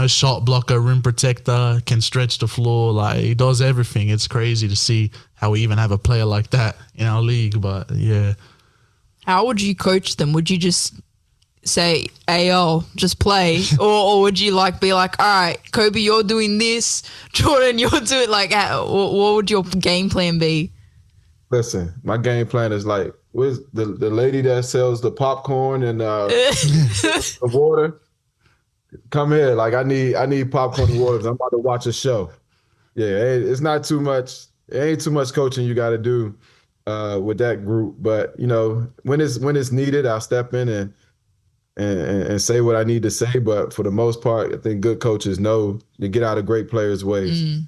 shot blocker, rim protector, can stretch the floor. Like, he does everything. It's crazy to see how we even have a player like that in our league. But yeah. How would you coach them? Would you just say, "Hey, just play," or would you be like, "All right, Kobe, you're doing this. Jordan, you're doing what would your game plan be?" Listen, my game plan is like, where's the lady that sells the popcorn and the water? Come here, like I need popcorn and water 'cause I'm about to watch a show. Yeah, it's not too much. It ain't too much coaching you got to do with that group, but when it's needed, I'll step in and say what I need to say. But for the most part, I think good coaches know to get out of great players' ways,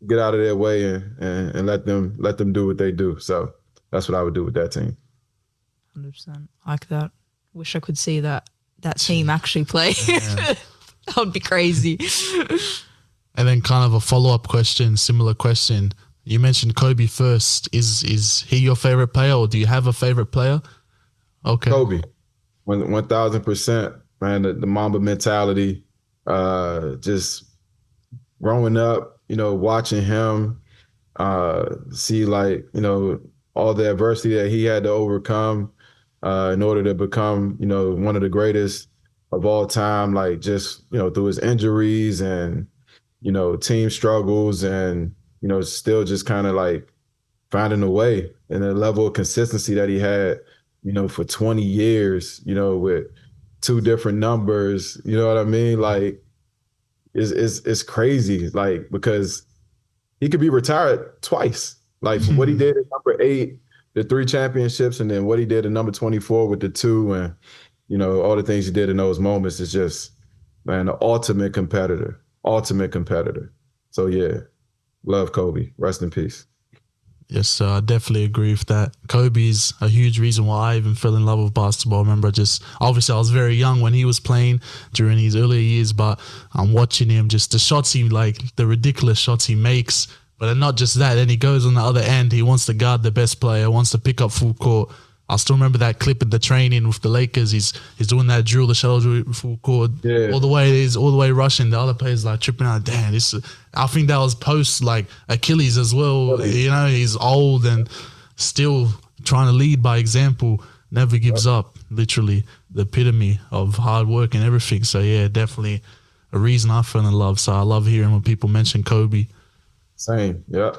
get out of their way, and let them do what they do. So that's what I would do with that team. 100%. Like that. Wish I could see that team actually play. Yeah. That would be crazy. And then kind of a follow-up question, similar question. You mentioned Kobe first. Is he your favorite player, or do you have a favorite player? Okay. Kobe, 1,000%, man. The Mamba mentality, just growing up, watching him, see all the adversity that he had to overcome in order to become, one of the greatest of all time, like just, through his injuries and, team struggles and, still just kind of like finding a way and the level of consistency that he had, for 20 years, with two different numbers, you know what I mean? Like it's crazy, like, because he could be retired twice. Like for what he did at number 8, the 3 championships, and then what he did at number 24 with the 2, and all the things he did in those moments is just, man, the ultimate competitor. So yeah, love Kobe. Rest in peace. Yes, sir. I definitely agree with that. Kobe's a huge reason why I even fell in love with basketball. I remember obviously I was very young when he was playing during his earlier years, but I'm watching him, just the shots the ridiculous shots he makes. But then not just that, then he goes on the other end. He wants to guard the best player, wants to pick up full court. I still remember that clip in the training with the Lakers. He's doing that drill, the shuttle drill full court, Yeah. all the way rushing. The other players like tripping out. Damn, I think that was post like Achilles as well. He's old and still trying to lead by example. Never gives up. Literally the epitome of hard work and everything. So yeah, definitely a reason I fell in love. So I love hearing when people mention Kobe. Same. Yeah.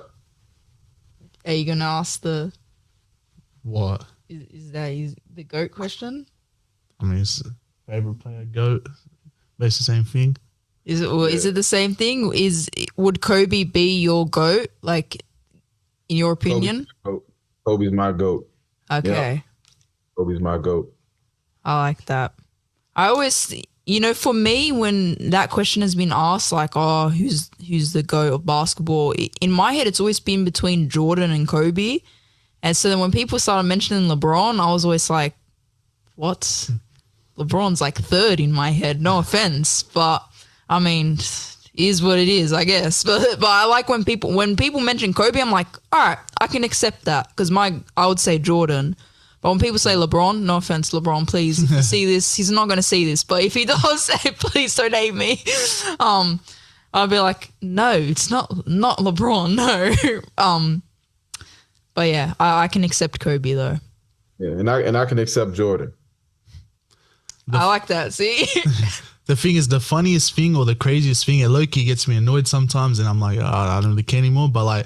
Are you gonna ask What? is the GOAT question? I mean, it's favorite player, GOAT. Basically the same thing. Is it the same thing? Would Kobe be your GOAT? Like, in your opinion? Kobe's my GOAT. Okay. Yep. Kobe's my GOAT. I like that. I always, for me, when that question has been asked, like, oh, who's the GOAT of basketball? In my head, it's always been between Jordan and Kobe. And so then when people started mentioning LeBron, I was always like, what? LeBron's like third in my head. No offense, but I mean, is what it is, I guess. But I like when people mention Kobe, I'm like, all right, I can accept that because I would say Jordan. But when people say LeBron, no offense, LeBron, please, if you see this, he's not going to see this. But if he does say, please don't hate me. I'll be like, no, it's not LeBron, no. But yeah, I can accept Kobe though. Yeah, and I can accept Jordan. I like that. See, the thing is, the funniest thing or the craziest thing, it low-key gets me annoyed sometimes, and I'm like, oh, I don't really care anymore. But like,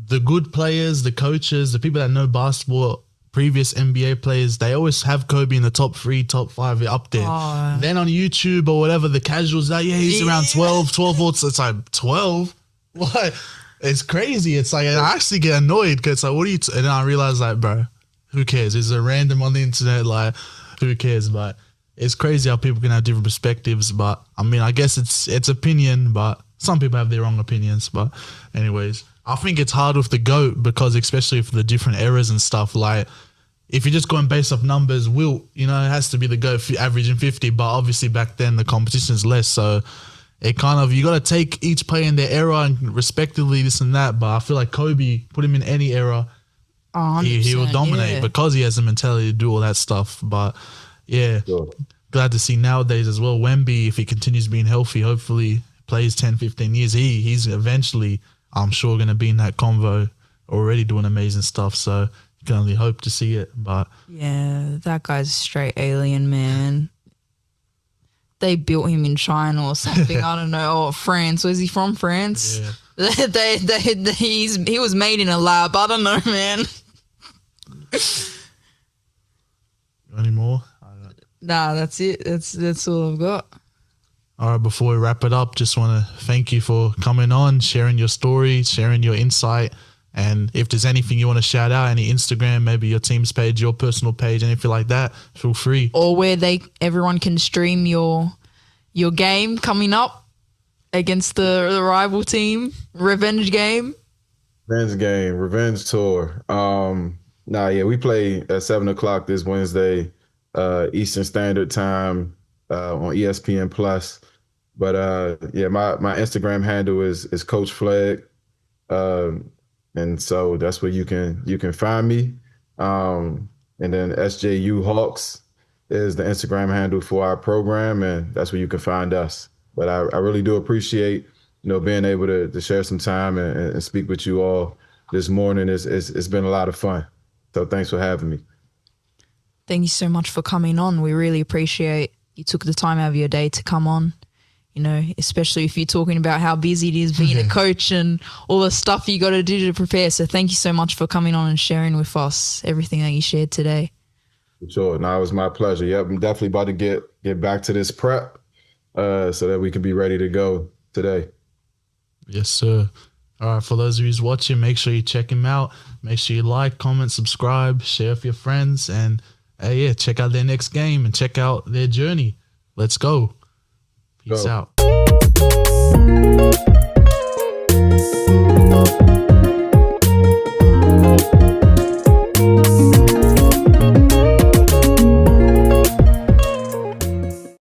the good players, the coaches, the people that know basketball, previous NBA players, they always have Kobe in the top 3, top 5 up there. Oh. Then on YouTube or whatever, the casuals that he's around 12 volts. It's like 12. What? It's crazy. It's like I actually get annoyed because it's like, what are you? And then I realize like, bro, who cares? It's a random on the internet. Like, who cares? But it's crazy how people can have different perspectives. But I mean, I guess it's opinion, but some people have their wrong opinions. But anyways, I think it's hard with the GOAT because especially for the different eras and stuff, like if you're just going based off numbers, Wilt, it has to be the GOAT averaging 50, but obviously back then the competition is less. So it kind of, you got to take each player in their era and respectively this and that. But I feel like Kobe, put him in any era, he will dominate because he has the mentality to do all that stuff. But yeah, sure. Glad to see nowadays as well. Wemby, if he continues being healthy, hopefully plays 10, 15 years, he's eventually, I'm sure, going to be in that convo, already doing amazing stuff. So you can only hope to see it. But yeah, that guy's a straight alien, man. They built him in China or something. I don't know. Or France. Was he from France? Yeah. He was made in a lab. I don't know, man. Any more? Nah, that's it. That's all I've got. All right, before we wrap it up, just want to thank you for coming on, sharing your story, sharing your insight. And if there's anything you want to shout out, any Instagram, maybe your team's page, your personal page, anything like that, feel free. Or where everyone can stream your game coming up against the rival team, revenge game. Revenge tour. We play at 7:00 this Wednesday, Eastern Standard Time, on ESPN Plus. But my Instagram handle is Coach Fleg. And so that's where you can find me. And then SJU Hawks is the Instagram handle for our program, and that's where you can find us. But I really do appreciate, being able to share some time and speak with you all this morning. It's been a lot of fun. So thanks for having me. Thank you so much for coming on. We really appreciate you took the time out of your day to come on. Especially if you're talking about how busy it is being a coach and all the stuff you got to do to prepare. So thank you so much for coming on and sharing with us everything that you shared today. For sure. No, it was my pleasure. Yep, I'm definitely about to get back to this prep so that we can be ready to go today. Yes, sir. All right, for those of you who's watching, make sure you check him out. Make sure you like, comment, subscribe, share with your friends, and check out their next game and check out their journey. Let's go. Peace out.